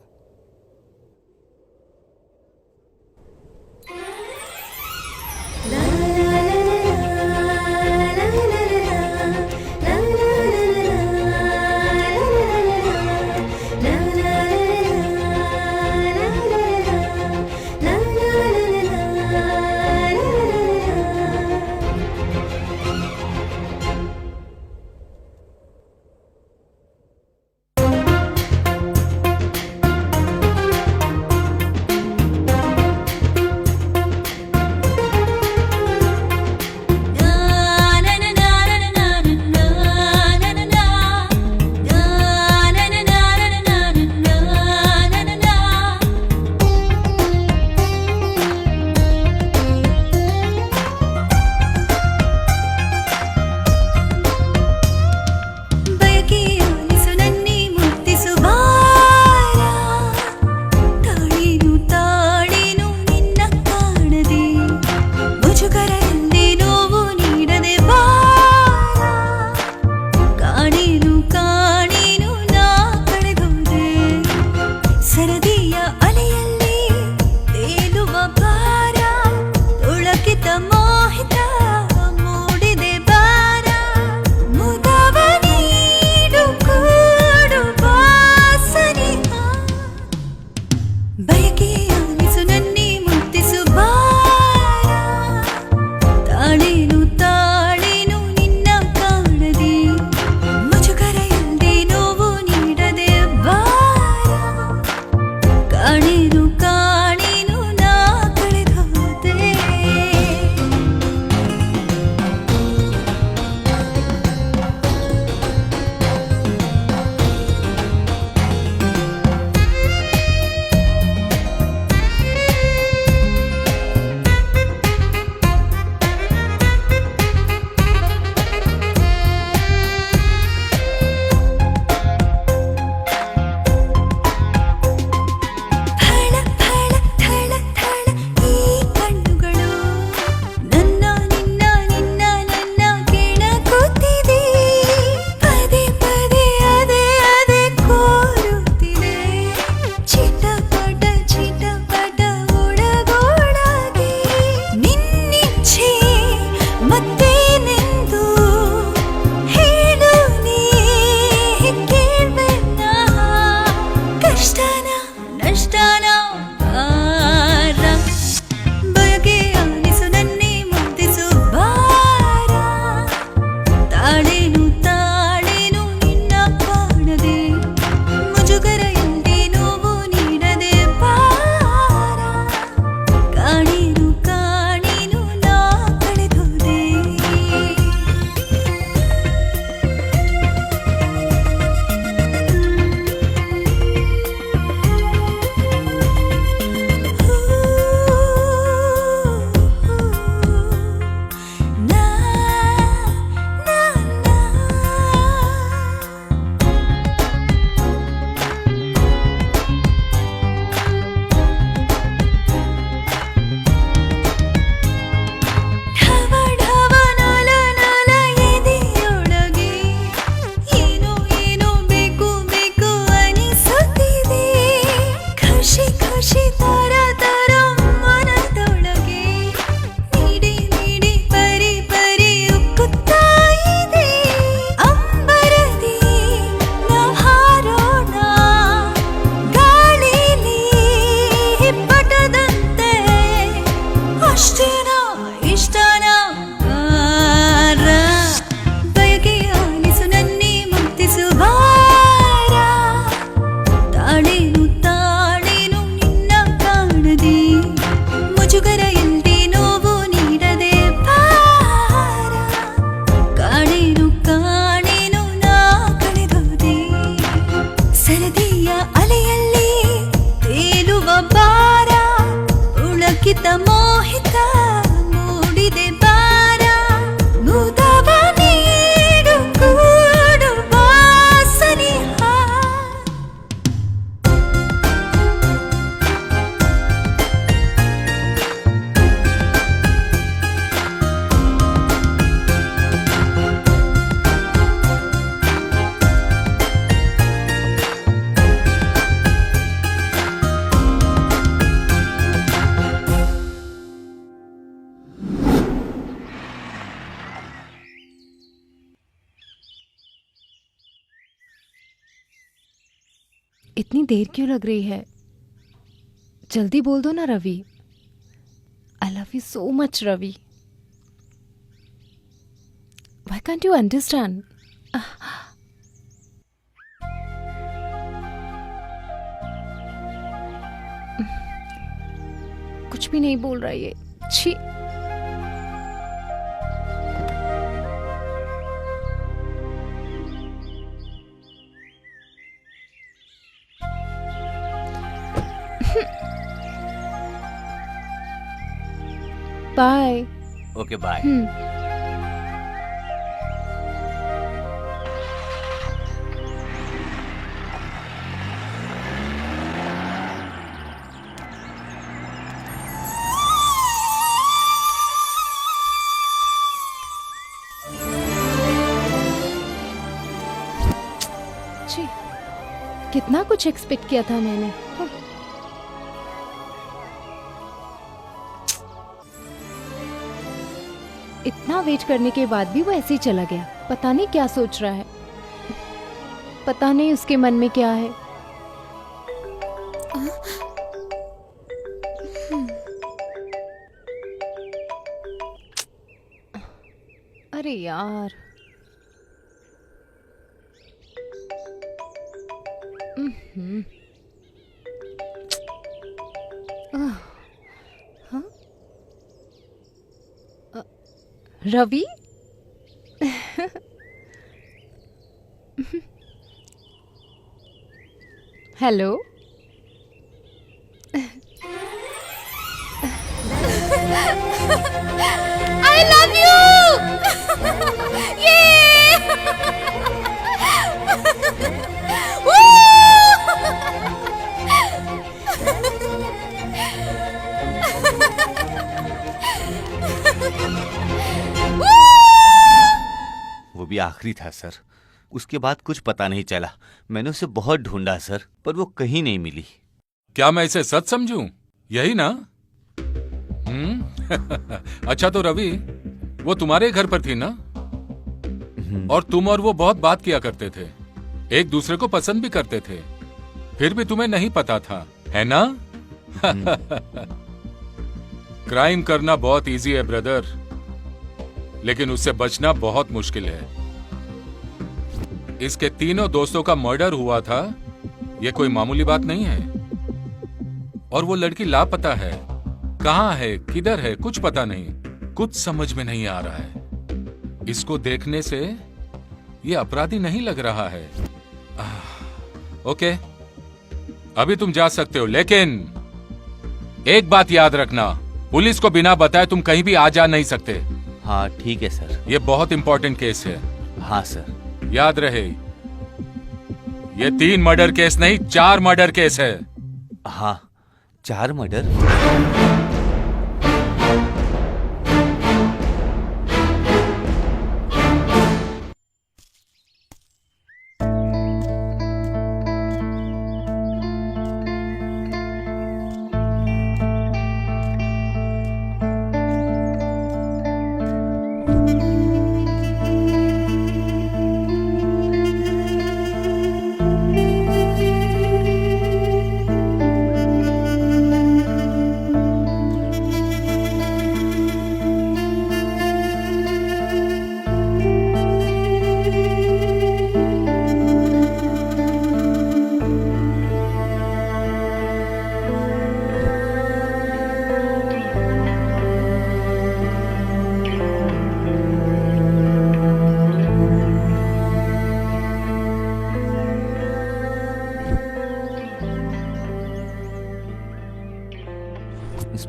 ಲಿಖಿತ ಮೋಹಿತ ಮೂಡಿದೆ ಬಾರ ಮುದವ ನೀಡು ಕೂಡು ವಾಸನಿಹ
इतनी देर क्यों लग रही है? जल्दी बोल दो ना Ravi. I love you so much Ravi. Why can't you understand? कुछ भी नहीं बोल रहा ये। छी। बाय।
Okay bye.
छी, कितना कुछ एक्सपेक्ट किया था मैंने। इतना वेट करने के बाद भी वो ऐसे ही चला गया। पता नहीं क्या सोच रहा है, पता नहीं उसके मन में क्या है। अरे यार, हाँ? Ravi? Hello?
I love you!
वो भी आखिरी था सर। उसके बाद कुछ पता नहीं चला। मैंने उसे बहुत ढूंढा सर, पर वो कहीं नहीं मिली।
क्या मैं इसे सच समझूं? यही ना? अच्छा तो रवि, वो तुम्हारे घर पर थी ना? और तुम और वो बहुत बात किया करते थे, एक दूसरे को पसंद भी करते थे, फिर भी तुम्हें नहीं पता था, है ना? क्राइम करना बहुत इजी है ब्रदर, लेकिन उससे बचना बहुत मुश्किल है। इसके तीनों दोस्तों का मर्डर हुआ था, यह कोई मामूली बात नहीं है। और वो लड़की लापता है, कहां है, किधर है, कुछ पता नहीं, कुछ समझ में नहीं आ रहा है। इसको देखने से ये अपराधी नहीं लग रहा है। ओके, अभी तुम जा सकते हो, लेकिन एक बात याद रखना, पुलिस को बिना बताए तुम कहीं भी आ जा नहीं सकते।
हाँ ठीक है सर।
ये बहुत इंपॉर्टेंट केस है।
हाँ सर।
याद रहे, ये 3 मर्डर केस नहीं, 4 मर्डर केस है।
हाँ, 4 मर्डर।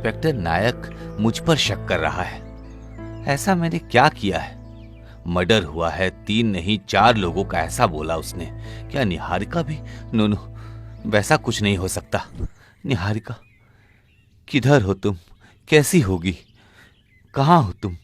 इंस्पेक्टर नायक मुझ पर शक कर रहा है। ऐसा मैंने क्या किया है? मर्डर हुआ है, 3 नहीं 4 लोगों का ऐसा बोला उसने। क्या निहारिका भी? नो, वैसा कुछ नहीं हो सकता। निहारिका, किधर हो तुम? कैसी होगी? कहाँ हो तुम?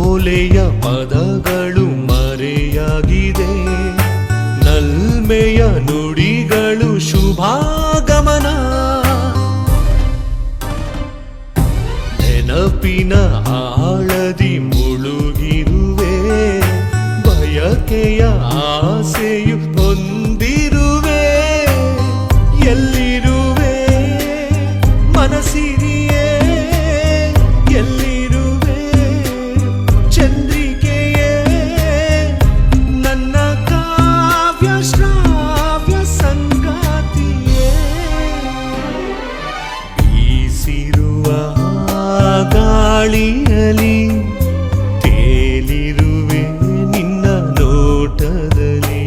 ಓಲೆಯ ಪದಗಳು ಮರೆಯಾಗಿದೆ, ನಲ್ಮೆಯ ನುಡಿಗಳು ಶುಭಾಗಮನ. ನೆನಪಿನ ಆಳದಿ ಮುಳುಗಿರುವೆ, ಬಯಕೆಯ ಆಸೆಯು ಹೊಂದಿರುವೆ. ಎಲ್ಲಿರುವೆ ಮನಸ್ಸಿರಿಯೇ, ಎಲ್ಲಿರುವೆ ಚಂದ್ರಿಕೆಯೇ, ನನ್ನ ಕಾವ್ಯ ಶ್ರಾವ್ಯ ಸಂಗಾತಿಯೇ. ಬೀಸಿರುವ ಗಾಳಿಯಲಿ ತೇಲಿರುವೆ ನಿನ್ನ ನೋಟದಲ್ಲಿ.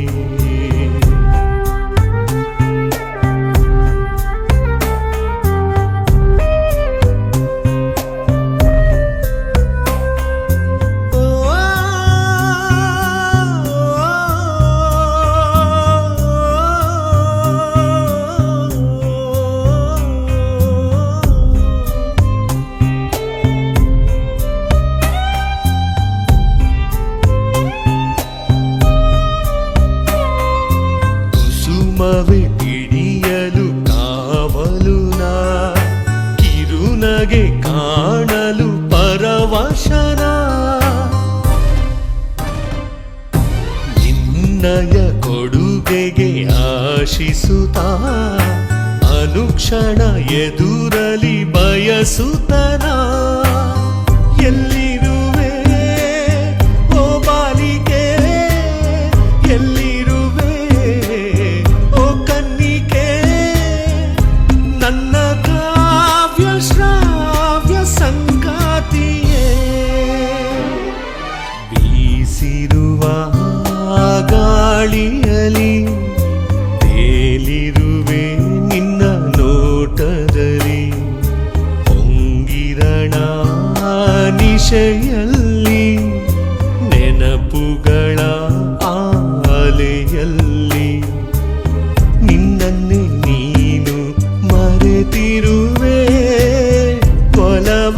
ಕುಸುಮವೇ ಹಿಡಿಯಲು ಕಾವಲುನ, ಕಿರುನಗೆ ಕಾಣಲು ಪರವಶನ. ನಿನ್ನಯ ಕೊಡುಗೆಗೆ ಆಶಿಸುತ್ತಾ ಅನುಕ್ಷಣ ಎದುರಲಿ ಬಯಸುತ್ತನ. ಎಲ್ಲಿರುವೆ ಓ ಬಾಲಿಕೆ, ಎಲ್ಲಿರುವೆ ಓ ಕನ್ನಿಕೆ, ನನ್ನ ಕಾವ್ಯ ಶ್ರಾವ್ಯ ಸಂಗಾತಿಯೇ. ಬೀಸಿರುವ ಗಾಳಿಯಲಿ ತೇಲಿರುವೆ ನಿನ್ನ ನೋಟದಲ್ಲಿ. ಹೊಂಗಿರಣ ನಿಶೆಯಲ್ಲಿ ನೆನಪುಗಳ ಆಲೆಯಲ್ಲಿ. ನಿನ್ನನ್ನೇ ನೀನು ಮರೆತಿರುವೆ, ಒಲವ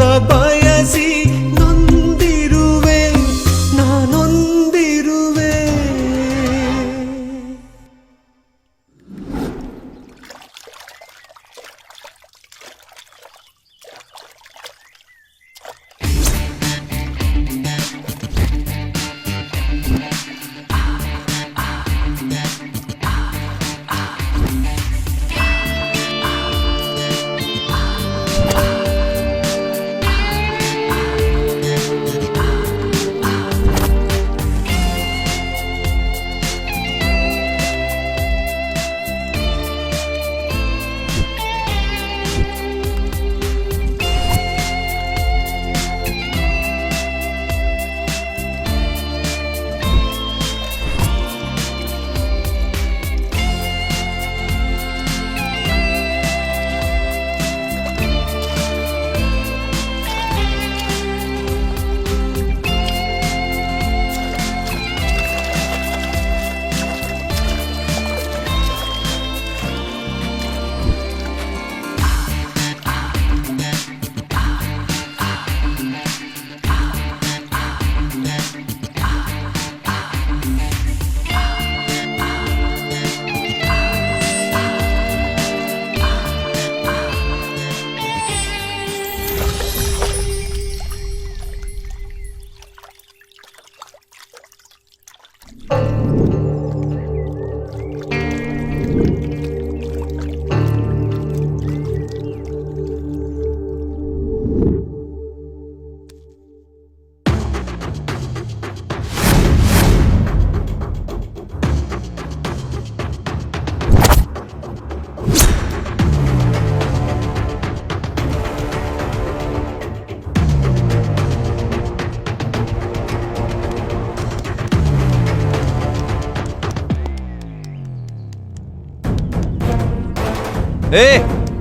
ए,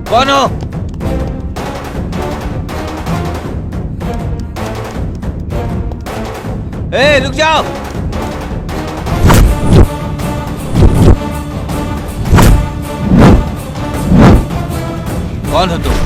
कौन हो? ए, रुक जाओ। कौन हो तुम?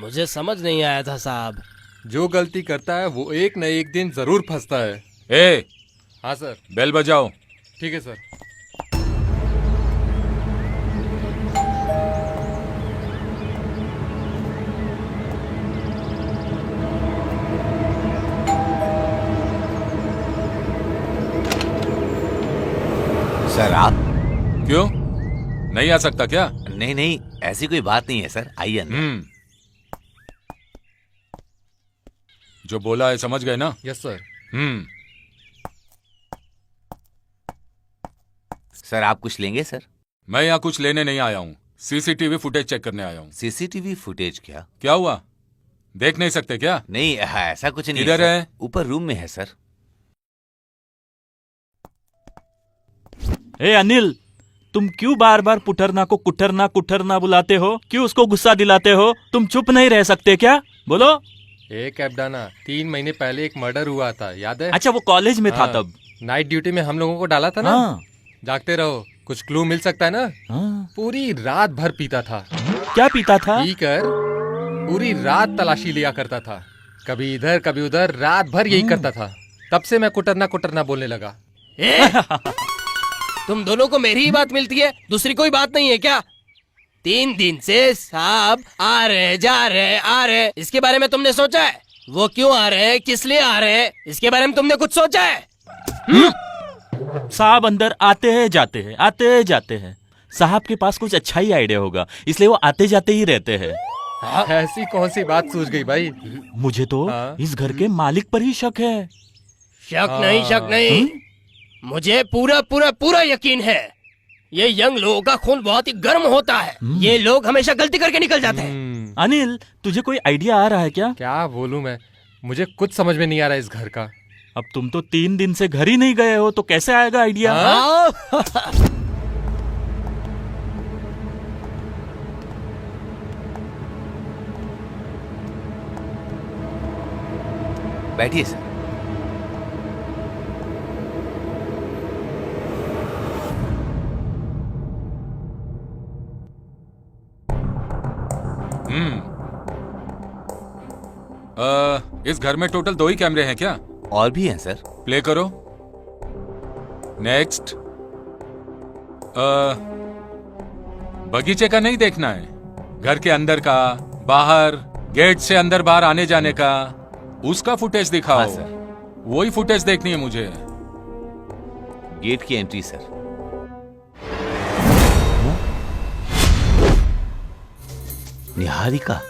मुझे समझ नहीं आया था साहब।
जो गलती करता है वो एक न एक दिन जरूर फंसता है।
ए,
हाँ सर।
बेल बजाओ।
ठीक है सर।
सर आप?
क्यों, नहीं आ सकता क्या?
नहीं नहीं, ऐसी कोई बात नहीं है सर, आइए अंदर।
जो बोला है समझ गए ना?
Yes sir.
सर आप कुछ लेंगे सर?
मैं यहाँ कुछ लेने नहीं आया हूँ, सीसीटीवी फुटेज चेक करने आया हूँ।
सीसीटीवी फुटेज क्या?
क्या हुआ, देख नहीं सकते क्या?
नहीं ऐसा कुछ नहीं।
किधर है?
ऊपर रूम में है सर।
ए अनिल, तुम क्यों बार बार पुटरना को कुटरना कुटरना बुलाते हो? क्यों उसको गुस्सा दिलाते हो? तुम चुप नहीं रह सकते क्या? बोलो।
एक एबडाना 3 महीने पहले एक मर्डर हुआ था, याद है?
अच्छा, वो कॉलेज में था
हाँ,
तब।
नाइट ड्यूटी में हम लोगों को डाला था ना।
हाँ।
जागते रहो, कुछ क्लू मिल सकता है ना।
हाँ।
पूरी रात भर पीता था।
क्या पीता था?
पी कर पूरी रात तलाशी लिया करता था, कभी इधर कभी उधर, रात भर यही करता था। तब से मैं कुटरना कुटरना बोलने लगा।
तुम दोनों को मेरी ही बात मिलती है, दूसरी कोई बात नहीं है क्या? 3 दिन से साहब आ रहे जा रहे आ रहे, इसके बारे में तुमने सोचा है? वो क्यों आ रहे हैं, किस लिए आ रहे हैं, इसके बारे में तुमने कुछ सोचा है?
साहब अंदर आते हैं जाते हैं, आते हैं जाते हैं। साहब के पास कुछ अच्छा ही आइडिया होगा, इसलिए वो आते जाते ही रहते हैं।
ऐसी कौन सी बात सूझ गई भाई?
मुझे तो इस घर के मालिक पर ही शक है।
शक नहीं, शक नहीं, मुझे पूरा पूरा पूरा यकीन है। ये यंग लोगों का खून बहुत ही गर्म होता है, ये लोग हमेशा गलती करके निकल जाते हैं।
अनिल, तुझे कोई आइडिया आ रहा है क्या?
क्या बोलूं मैं, मुझे कुछ समझ में नहीं आ रहा इस घर का।
अब तुम तो 3 दिन से घर ही नहीं गए हो, तो कैसे आएगा आइडिया?
बैठिए सर।
इस घर में टोटल 2 ही कैमरे हैं क्या?
और भी हैं सर।
प्ले करो। नेक्स्ट। बगीचे का नहीं देखना है, घर के अंदर का, बाहर गेट से अंदर बाहर आने जाने का, उसका फुटेज दिखाओ।
हाँ, सर।
वही फुटेज देखनी है मुझे।
गेट की एंट्री सर। निहारिका,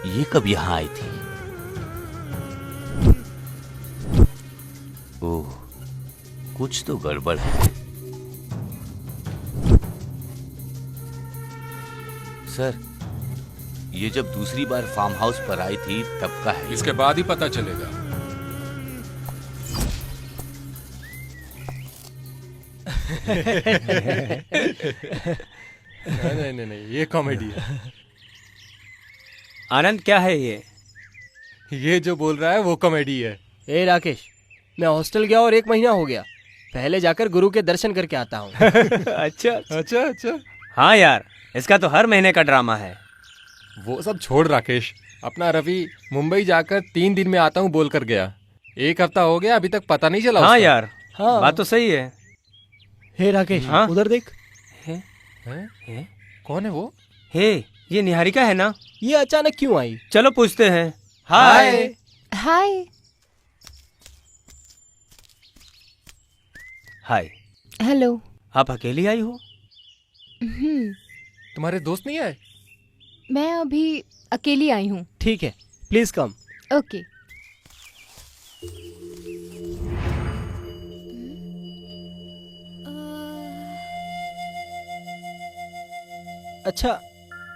ये कब यहां आई थी? ओह, कुछ तो गड़बड़ है। सर, ये जब दूसरी बार फार्म हाउस पर आई थी तब का है।
इसके बाद ही पता चलेगा।
नहीं नहीं नहीं, ये कॉमेडी है।
आनंद, क्या है ये?
ये जो बोल रहा है वो कॉमेडी है।
ए राकेश, मैं हॉस्टल गया और 1 महीना हो गया, पहले जाकर गुरु के दर्शन करके आता हूँ।
अच्छा
अच्छा अच्छा।
हाँ यार, इसका तो हर महीने का ड्रामा है।
वो सब छोड़ राकेश, अपना रवि मुंबई जाकर 3 दिन में आता हूँ बोल कर गया। 1 हफ्ता हो गया, अभी तक पता नहीं चला।
हाँ
उसका।
यार,
हाँ।
बात तो सही है।
हे राकेश,
हाँ?
उधर देख।
हैं? कौन है वो?
हे, ये निहारिका है ना?
ये अचानक क्यों आई?
चलो पूछते हैं। हाय।
हाय।
हाय।
हेलो।
आप अकेली आई हो?
तुम्हारे दोस्त नहीं आए?
मैं अभी अकेली आई हूँ।
ठीक है, प्लीज कम।
ओके।
अच्छा,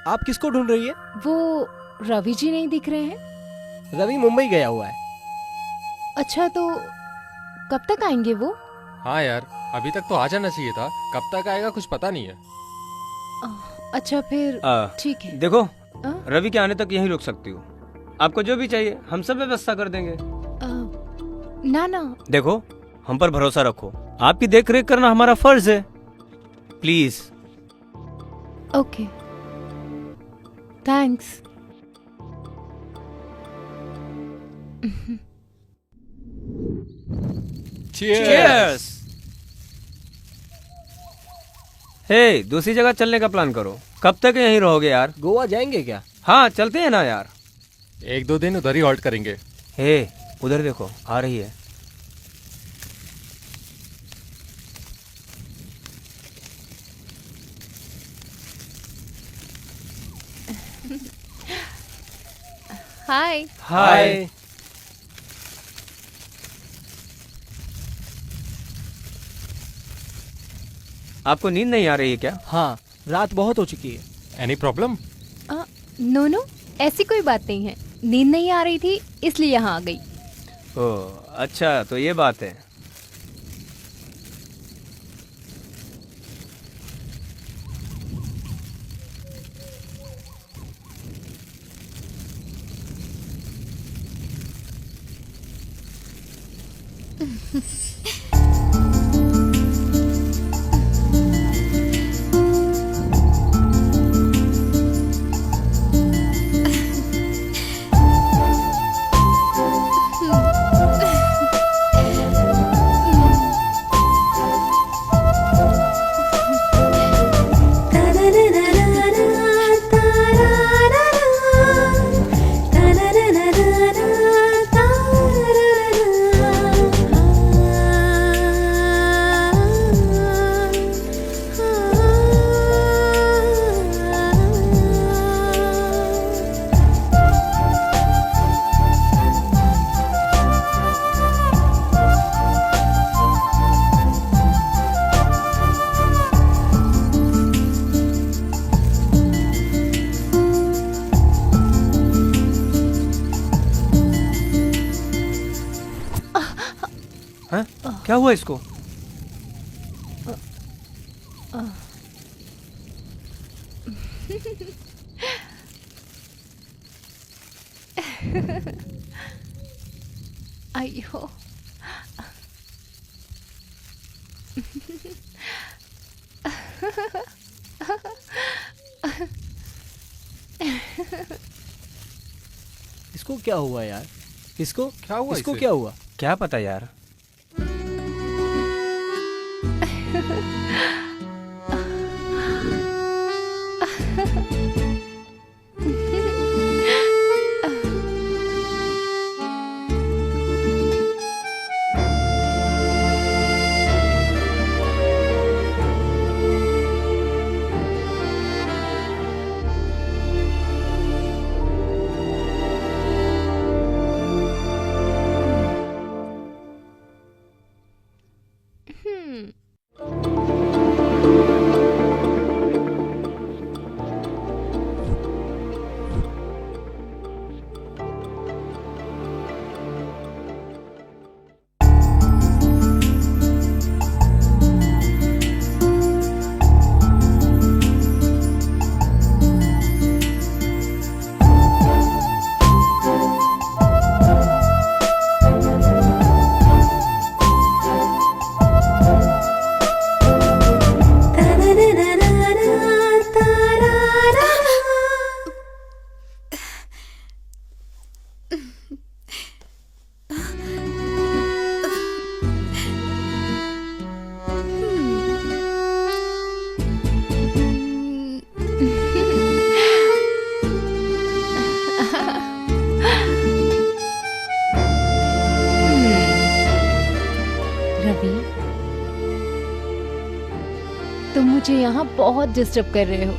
आप किसको ढूंढ रही है?
वो रवि जी नहीं दिख रहे हैं?
रवि मुंबई गया हुआ है।
अच्छा, तो कब तक आएंगे वो?
हाँ यार, अभी तक तो आ जाना चाहिए था, कब तक आएगा कुछ पता नहीं है।
अच्छा फिर ठीक है।
देखो, रवि के आने तक यहीं रुक सकती हो। आपको जो भी चाहिए हम सब व्यवस्था कर देंगे।
ना ना,
देखो, हम पर भरोसा रखो, आपकी देख रेख करना हमारा फर्ज है। प्लीज।
Okay, thanks.
Cheers! हे, दूसरी जगह चलने का प्लान करो। कब तक यहीं रहोगे यार?
गोवा जाएंगे क्या?
हाँ, चलते हैं ना यार।
1-2 दिन उधर ही हॉल्ट करेंगे।
हे, उधर देखो, आ रही है।
हाय।
हाय। आपको नींद नहीं आ रही है क्या?
हाँ, रात बहुत हो चुकी है।
Any problem?
नो नो, ऐसी कोई बात नहीं है। नींद नहीं आ रही थी इसलिए यहाँ आ गई।
ओह, अच्छा, तो ये बात है। हैं? क्या हुआ इसको?
अयो।
इसको क्या हुआ यार? इसको
क्या हुआ
इसको
इसे?
क्या हुआ?
क्या पता यार।
रवि, तुम मुझे यहाँ बहुत डिस्टर्ब कर रहे हो।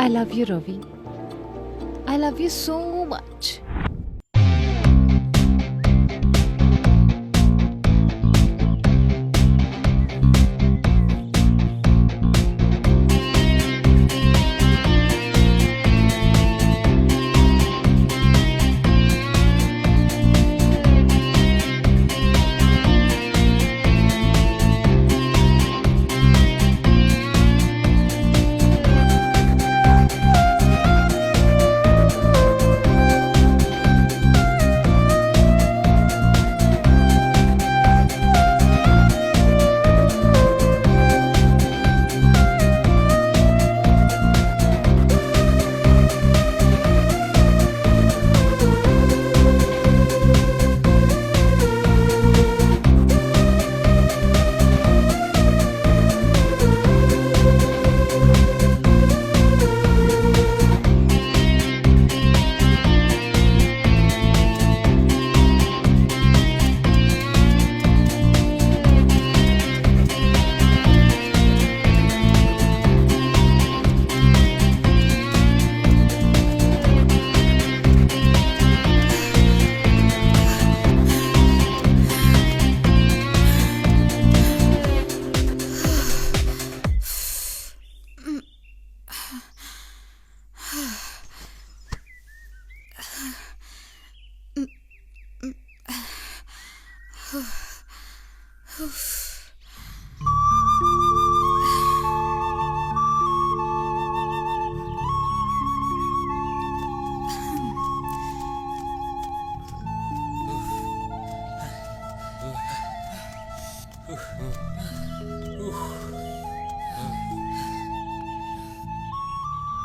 I love you, Ravi. I love you so much.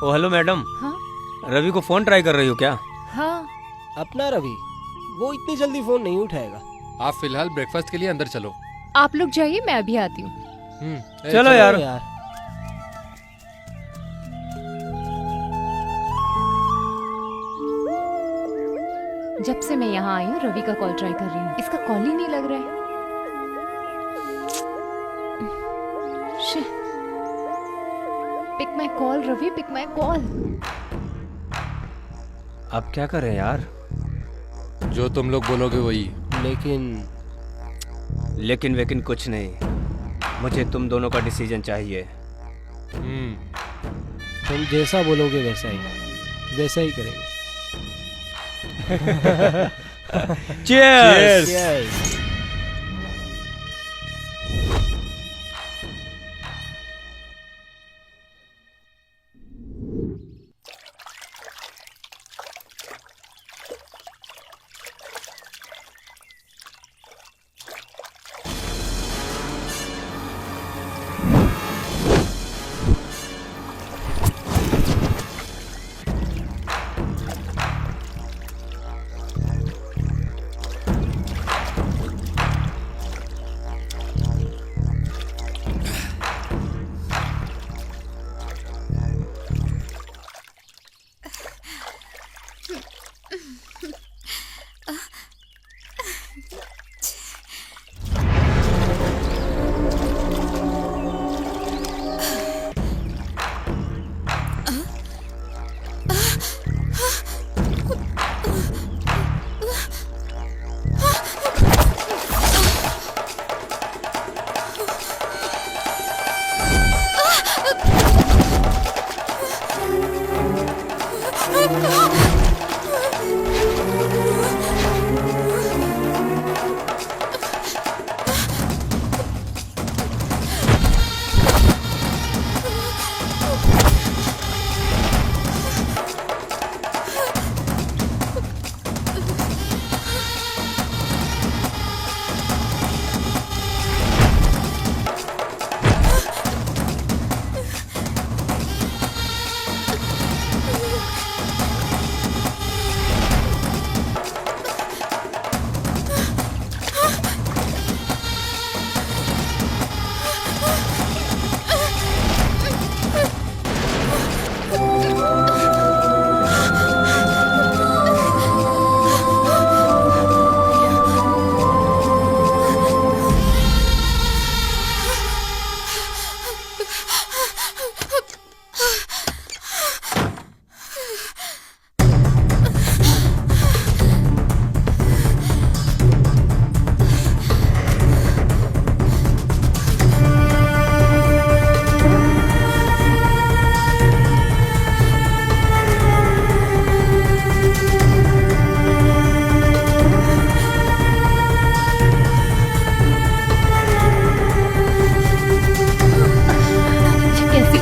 Oh hello madam,
हाँ
रवि को फोन ट्राई कर रही हो क्या?
हाँ।
अपना रवि वो इतनी जल्दी फोन नहीं उठाएगा।
आप फिलहाल ब्रेकफास्ट के लिए अंदर चलो।
आप लोग जाइए, मैं अभी आती हूँ।
चलो यार।
जब से मैं यहाँ आई हूँ रवि का कॉल ट्राई कर रही हूँ, इसका कॉल ही नहीं लग रहा है। Pick my call Ravi, pick my call.
अब क्या करें यार?
जो तुम लोग बोलोगे वही।
लेकिन वेकिन कुछ नहीं, मुझे तुम दोनों का डिसीजन चाहिए।
तुम जैसा बोलोगे वैसा ही करेंगे।
Cheers!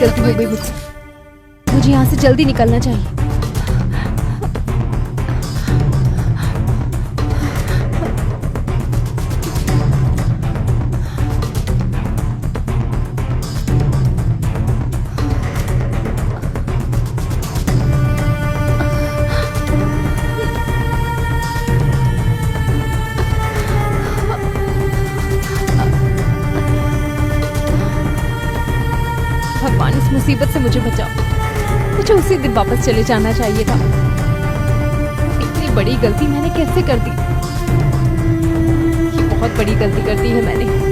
गलती हो गई मुझसे, मुझे यहाँ से जल्दी निकलना चाहिए। भगवान इस मुसीबत से मुझे बचाओ, मुझे उसी दिन वापस चले जाना चाहिए था। इतनी बड़ी गलती मैंने कैसे कर दी? ये बहुत बड़ी गलती कर दी है मैंने।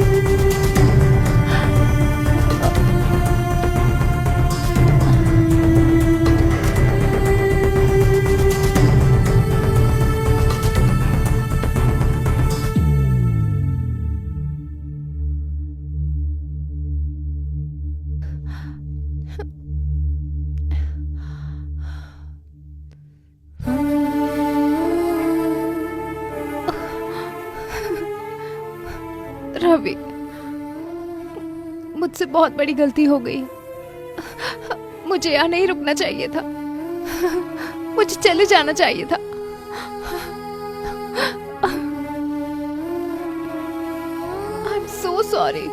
रवि, मुझसे बहुत बड़ी गलती हो गई। मुझे यहाँ नहीं रुकना चाहिए था, मुझे चले जाना चाहिए था। I am so sorry.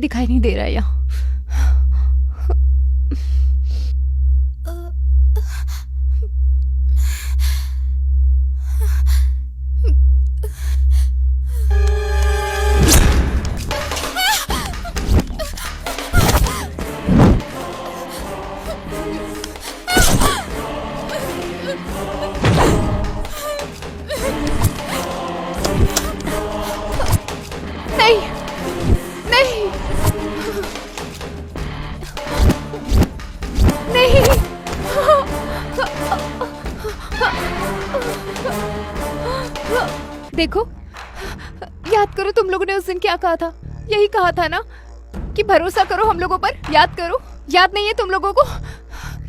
दिखाई नहीं दे रहा है यहाँ। नहीं नहीं नहीं, देखो, याद करो तुम लोगों ने उस दिन क्या कहा था। यही कहा था ना कि भरोसा करो हम लोगों पर। याद करो, याद नहीं है तुम लोगों को?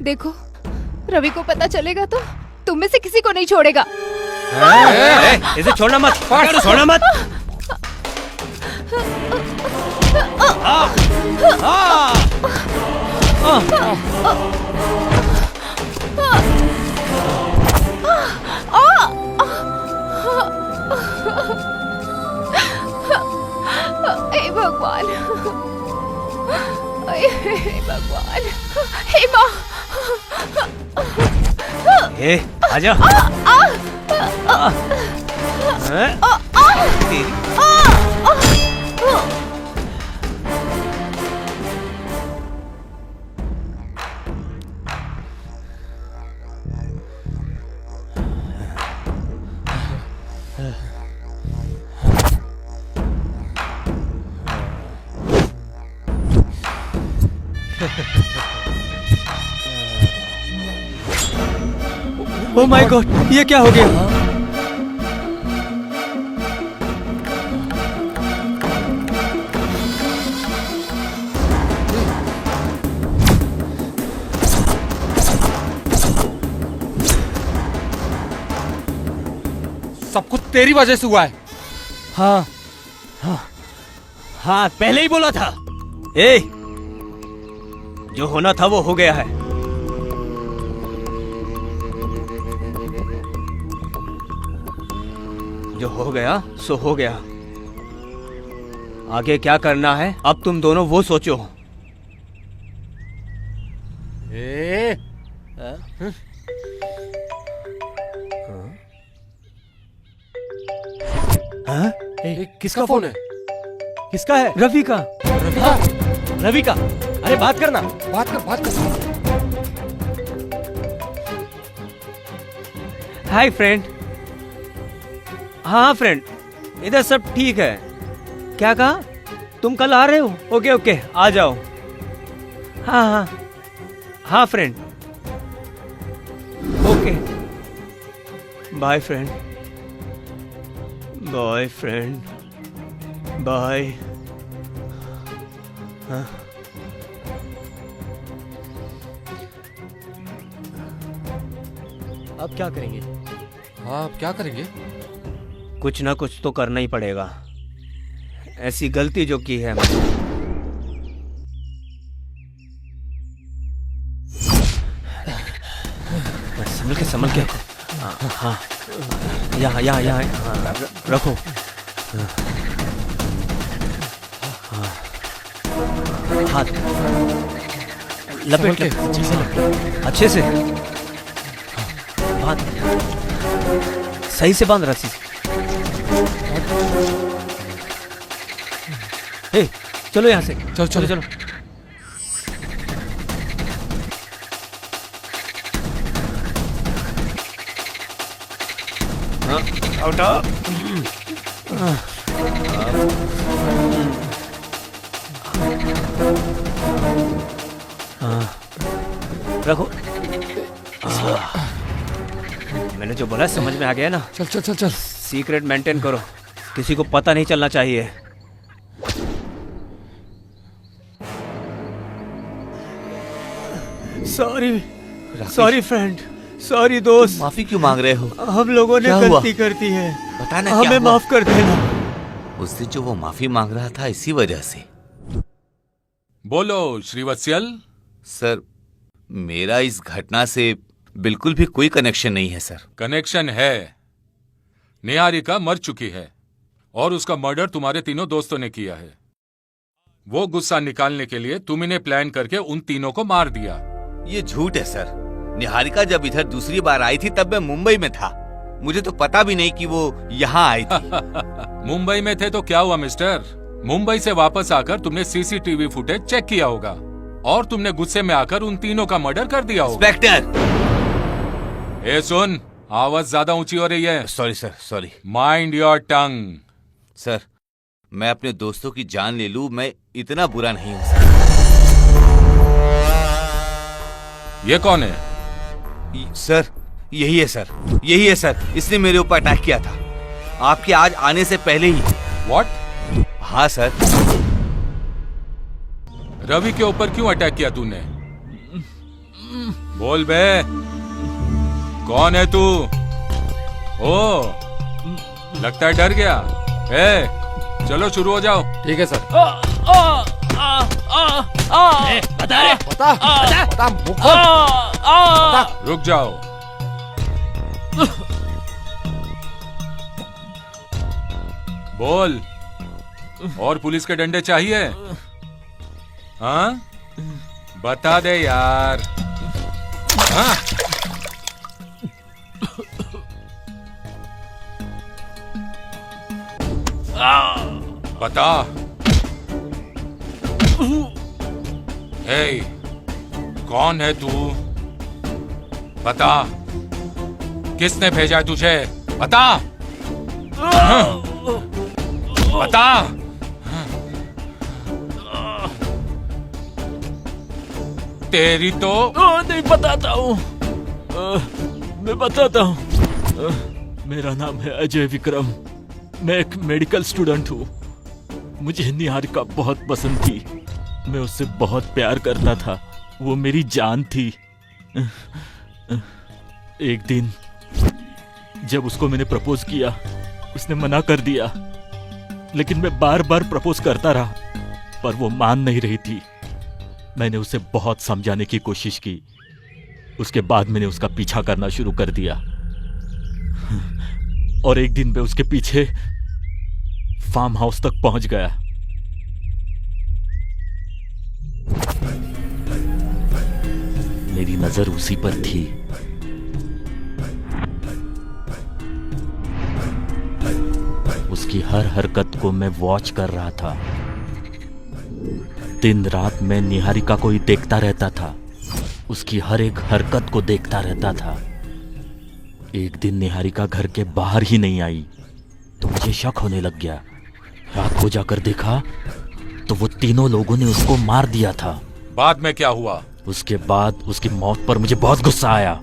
देखो, रवि को पता चलेगा तो तुम में से किसी को नहीं छोड़ेगा।
इसे छोड़ना मत, छोड़ना मत।
हे भगवान, हे भगवान, हे माँ।
ए, आजा। ओ माय गॉड, ये क्या हो गया?
सब कुछ तेरी वजह से हुआ है।
हाँ हाँ हाँ, पहले ही बोला था। ए, जो होना था वो हो गया है। जो हो गया सो हो गया। आगे क्या करना है अब तुम दोनों वो सोचो। हाँ?
किसका फोन है?
किसका है? रवि का।
रवि का। अरे बात करना, बात कर।
Hi friend. हाँ फ्रेंड, इधर सब ठीक है। क्या कहा? तुम कल आ रहे हो? ओके ओके, आ जाओ। हाँ हाँ हाँ friend, okay. Bye friend, bye friend, bye. हाँ
अब क्या करेंगे? हाँ, अब क्या करेंगे?
कुछ ना कुछ तो करना ही पड़ेगा। ऐसी गलती जो की है संभल के। हाँ, यहाँ रखो। हाथ लपेट के अच्छे से बांध, सही से बांध रस्सी। हे, चलो यहाँ से। चलो। उठाओ। रखो। मैंने जो बोला समझ में आ गया ना?
चल।
सीक्रेट मेंटेन करो, किसी को पता नहीं चलना चाहिए। सॉरी फ्रेंड, सॉरी दोस्त।
माफी क्यों मांग रहे हो?
हम लोगों ने
क्या हुआ?
गलती कर दी है,
बताना क्या
हमें
हुआ?
माफ कर देना।
उस दिन जो वो माफी मांग रहा था इसी वजह से।
बोलो श्रीवत्सल।
सर, मेरा इस घटना से बिल्कुल भी कोई कनेक्शन नहीं है सर।
कनेक्शन है। निहारिका मर चुकी है और उसका मर्डर तुम्हारे तीनों दोस्तों ने किया है। वो गुस्सा निकालने के लिए तुम इन्हें प्लान करके उन तीनों को मार दिया।
ये झूठ है सर। निहारिका जब इधर दूसरी बार आई थी तब मैं मुंबई में था। मुझे तो पता भी नहीं कि वो यहाँ आई थी।
मुंबई में थे तो क्या हुआ मिस्टर? मुंबई से वापस आकर तुमने सीसीटीवी फुटेज चेक किया होगा और तुमने गुस्से में आकर उन तीनों का मर्डर कर दिया होगा।
इंस्पेक्टर!
ए सुन, आवाज ज्यादा ऊंची हो रही है।
Sorry sir, sorry.
Mind your tongue.
Sir, मैं अपने दोस्तों की जान ले लूं, मैं इतना बुरा नहीं हूं सर।
ये कौन है?
सर, यही है सर, यही है सर। इसने मेरे ऊपर अटैक किया था आपके आज आने से पहले ही।
व्हाट?
हाँ सर।
रवि के ऊपर क्यों अटैक किया तूने? बोल बे, कौन है तू? ओ, लगता है डर गया। चलो शुरू हो जाओ।
ठीक है सर।
बता रे,
रुक जाओ। बोल, और पुलिस के डंडे चाहिए? हाँ, बता दे यार। हाँ? बता। हे, कौन है तू? बता, किसने भेजा है तुझे? बता। हाँ? बता। तेरी तो
नहीं बताता हूँ। मैं बताता हूँ। मेरा नाम है अजय विक्रम। मैं एक मेडिकल स्टूडेंट हूँ। मुझे निहारिका बहुत पसंद थी। मैं उससे बहुत प्यार करता था। वो मेरी जान थी। एक दिन जब उसको मैंने प्रपोज किया, उसने मना कर दिया। लेकिन मैं बार बार प्रपोज करता रहा, पर वो मान नहीं रही थी। मैंने उसे बहुत समझाने की कोशिश की। उसके बाद मैंने उसका पीछा करना शुरू कर दिया और एक दिन मैं उसके पीछे फार्म हाउस तक पहुंच गया। मेरी नजर उसी पर थी। उसकी हर हरकत को मैं वॉच कर रहा था। दिन रात मैं निहारिका को ही देखता रहता था। उसकी हर एक हरकत को देखता रहता था। एक दिन निहारिका घर के बाहर ही नहीं आई तो मुझे शक होने लग गया। रात को जाकर देखा तो वो तीनों लोगों ने उसको मार दिया था।
बाद में क्या हुआ?
उसके बाद उसकी मौत पर मुझे बहुत गुस्सा आया।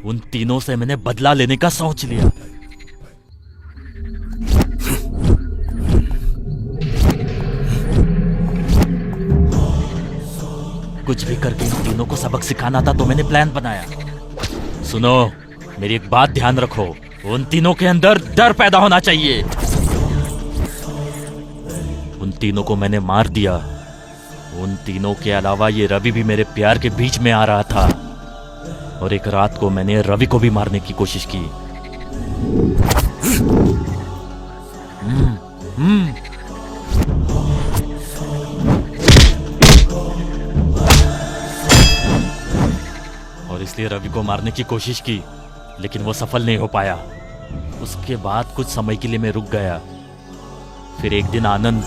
उन तीनों से मैंने बदला लेने का सोच लिया। कुछ भी करके इन तीनों को सबक सिखाना था तो मैंने प्लान बनाया। सुनो, मेरी एक बात ध्यान रखो। उन तीनों के अंदर डर पैदा होना चाहिए। उन तीनों को मैंने मार दिया। उन तीनों के अलावा ये रवि भी मेरे प्यार के बीच में आ रहा था। और एक रात को मैंने रवि को भी मारने की कोशिश की। और इसलिए रवि को मारने की कोशिश की, लेकिन वो सफल नहीं हो पाया। उसके बाद कुछ समय के लिए मैं रुक गया। फिर एक दिन आनंद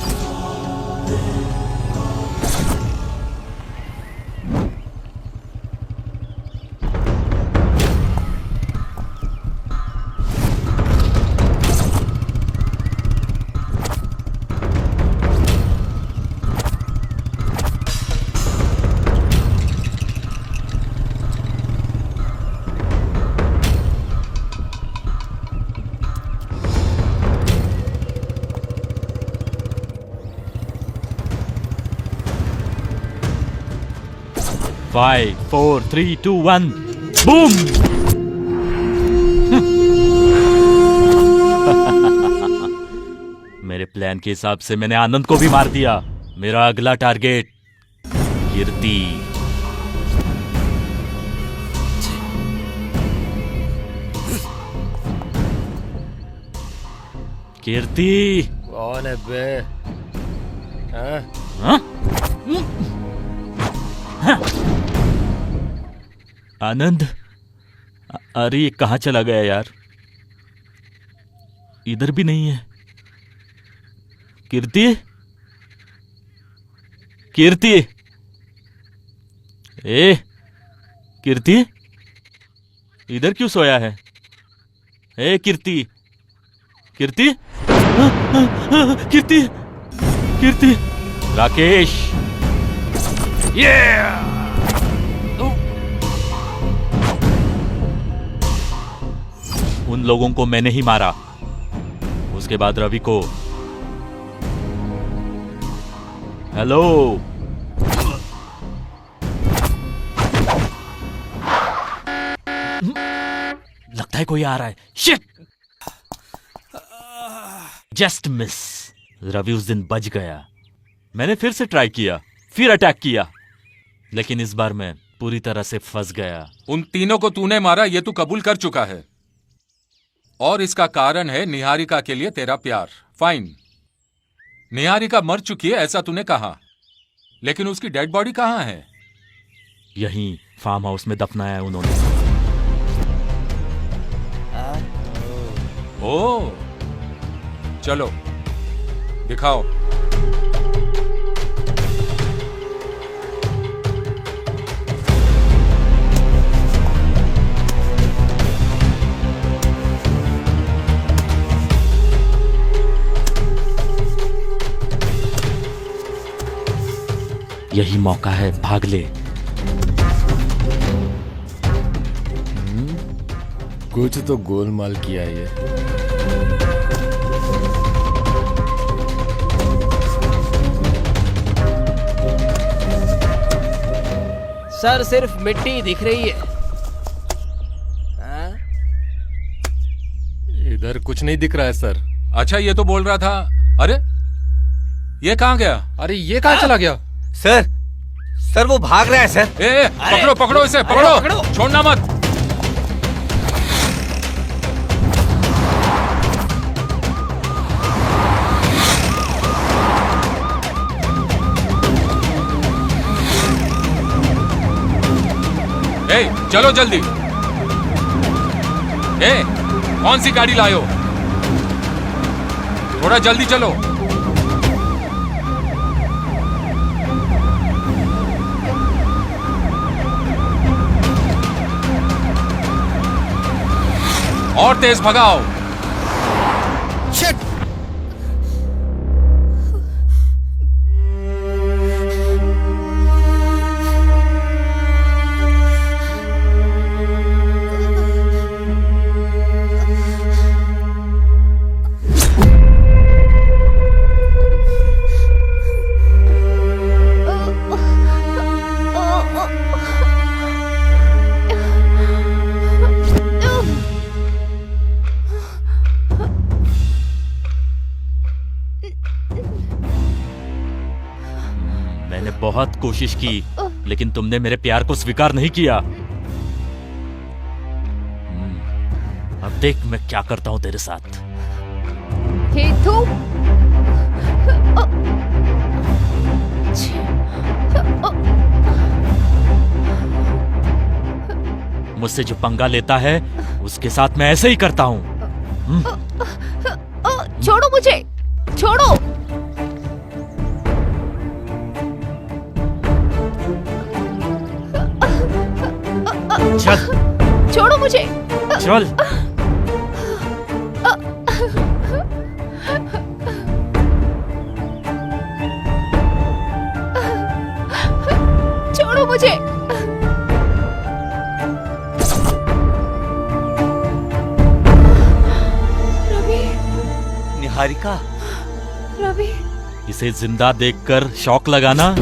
Five, 4, 3, 2, 1, boom! मेरे प्लान के हिसाब से मैंने आनंद को भी मार दिया। मेरा अगला टारगेट कीर्ति। कीर्ति
कौन है बे? हाँ?
हाँ? हाँ? आनंद, अरे ये कहाँ चला गया यार? इधर भी नहीं है। कीर्ति, कीर्ति, ए कीर्ति, इधर क्यों सोया है? ए कीर्ति, कीर्ति, कीर्ति, कीर्ति, राकेश, उन लोगों को मैंने ही मारा। उसके बाद रवि को। हेलो, लगता है कोई आ रहा है। Shit, just miss. रवि उस दिन बच गया। मैंने फिर से ट्राई किया, फिर अटैक किया, लेकिन इस बार मैं पूरी तरह से फंस गया।
उन तीनों को तूने मारा ये तू कबूल कर चुका है, और इसका कारण है निहारिका के लिए तेरा प्यार। फाइन, निहारिका मर चुकी है ऐसा तूने कहा, लेकिन उसकी डेड बॉडी कहाँ है?
यहीं फार्म हाउस में दफनाया है उन्होंने।
ओ, चलो दिखाओ।
यही मौका है, भाग ले।
कुछ तो गोलमाल किया ये।
सर सिर्फ मिट्टी दिख रही है। हाँ?
इधर कुछ नहीं दिख रहा है सर।
अच्छा, ये तो बोल रहा था। अरे ये कहाँ गया?
अरे ये कहाँ चला गया?
सर वो भाग रहा है सर।
ए, पकड़ो पकड़ो इसे, पकड़ो, छोड़ना मत। ए, चलो जल्दी। ए, कौन सी गाड़ी लाए हो? थोड़ा जल्दी चलो। और तेज भगाओ।
शिट!
मैंने बहुत कोशिश की, लेकिन तुमने मेरे प्यार को स्वीकार नहीं किया। अब देख मैं क्या करता हूं तेरे साथ।
हेतु,
मुझसे जो पंगा लेता है उसके साथ मैं ऐसे ही करता हूं।
छोड़ो मुझे, छोड़ो।
चल,
छोड़ो मुझे।
चल।
छोड़ो मुझे। रवि,
निहारिका,
रवि,
इसे जिंदा देखकर शौक लगाना।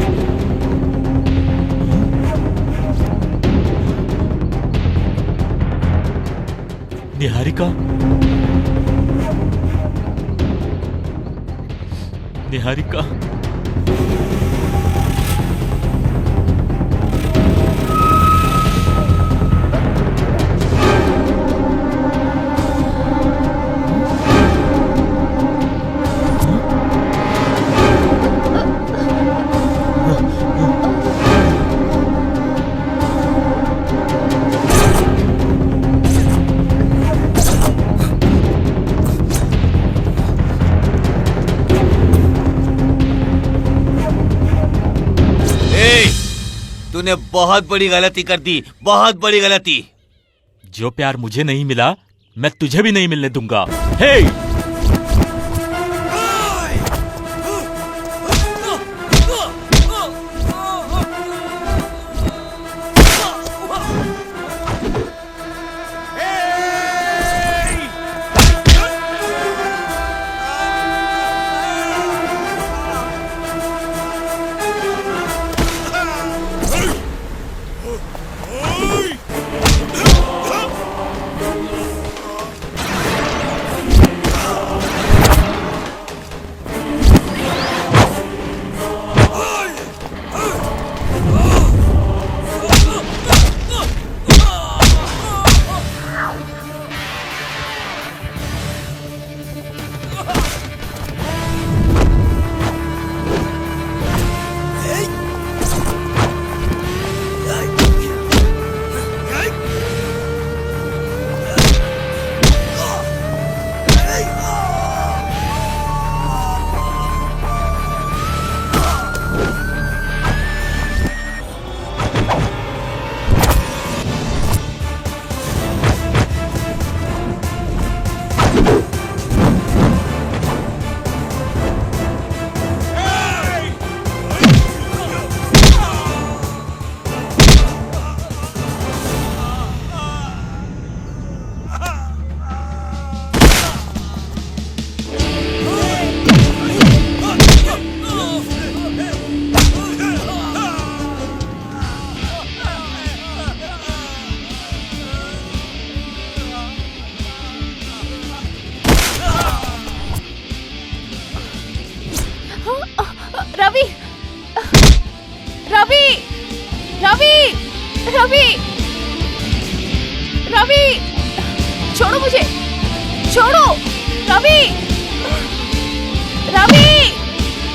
निहारिका, निहारिका,
तूने बहुत बड़ी गलती कर दी, बहुत बड़ी गलती।
जो प्यार मुझे नहीं मिला मैं तुझे भी नहीं मिलने दूंगा। हे
रवि रवि रवि रवि रवि छोड़ो मुझे, छोड़ो रवि, रवि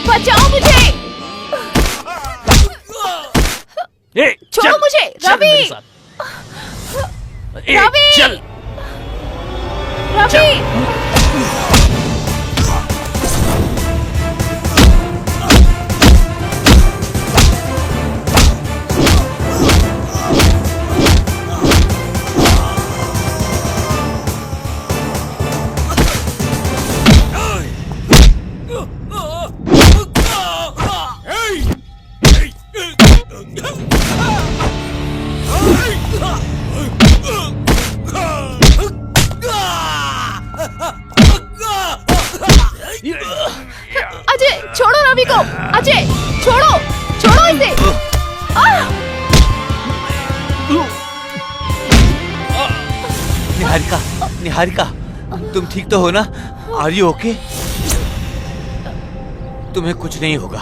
बचाओ मुझे, छोड़ो मुझे रवि, रवि रवि अजय छोड़ो रवि को, अजय छोड़ो, छोड़ो इसे।
निहारिका, निहारिका, तुम ठीक तो हो ना? Are you okay? तुम्हें कुछ नहीं होगा।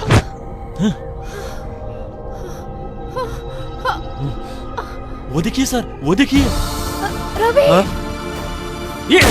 वो देखिए सर, वो देखिए।
रवि
ये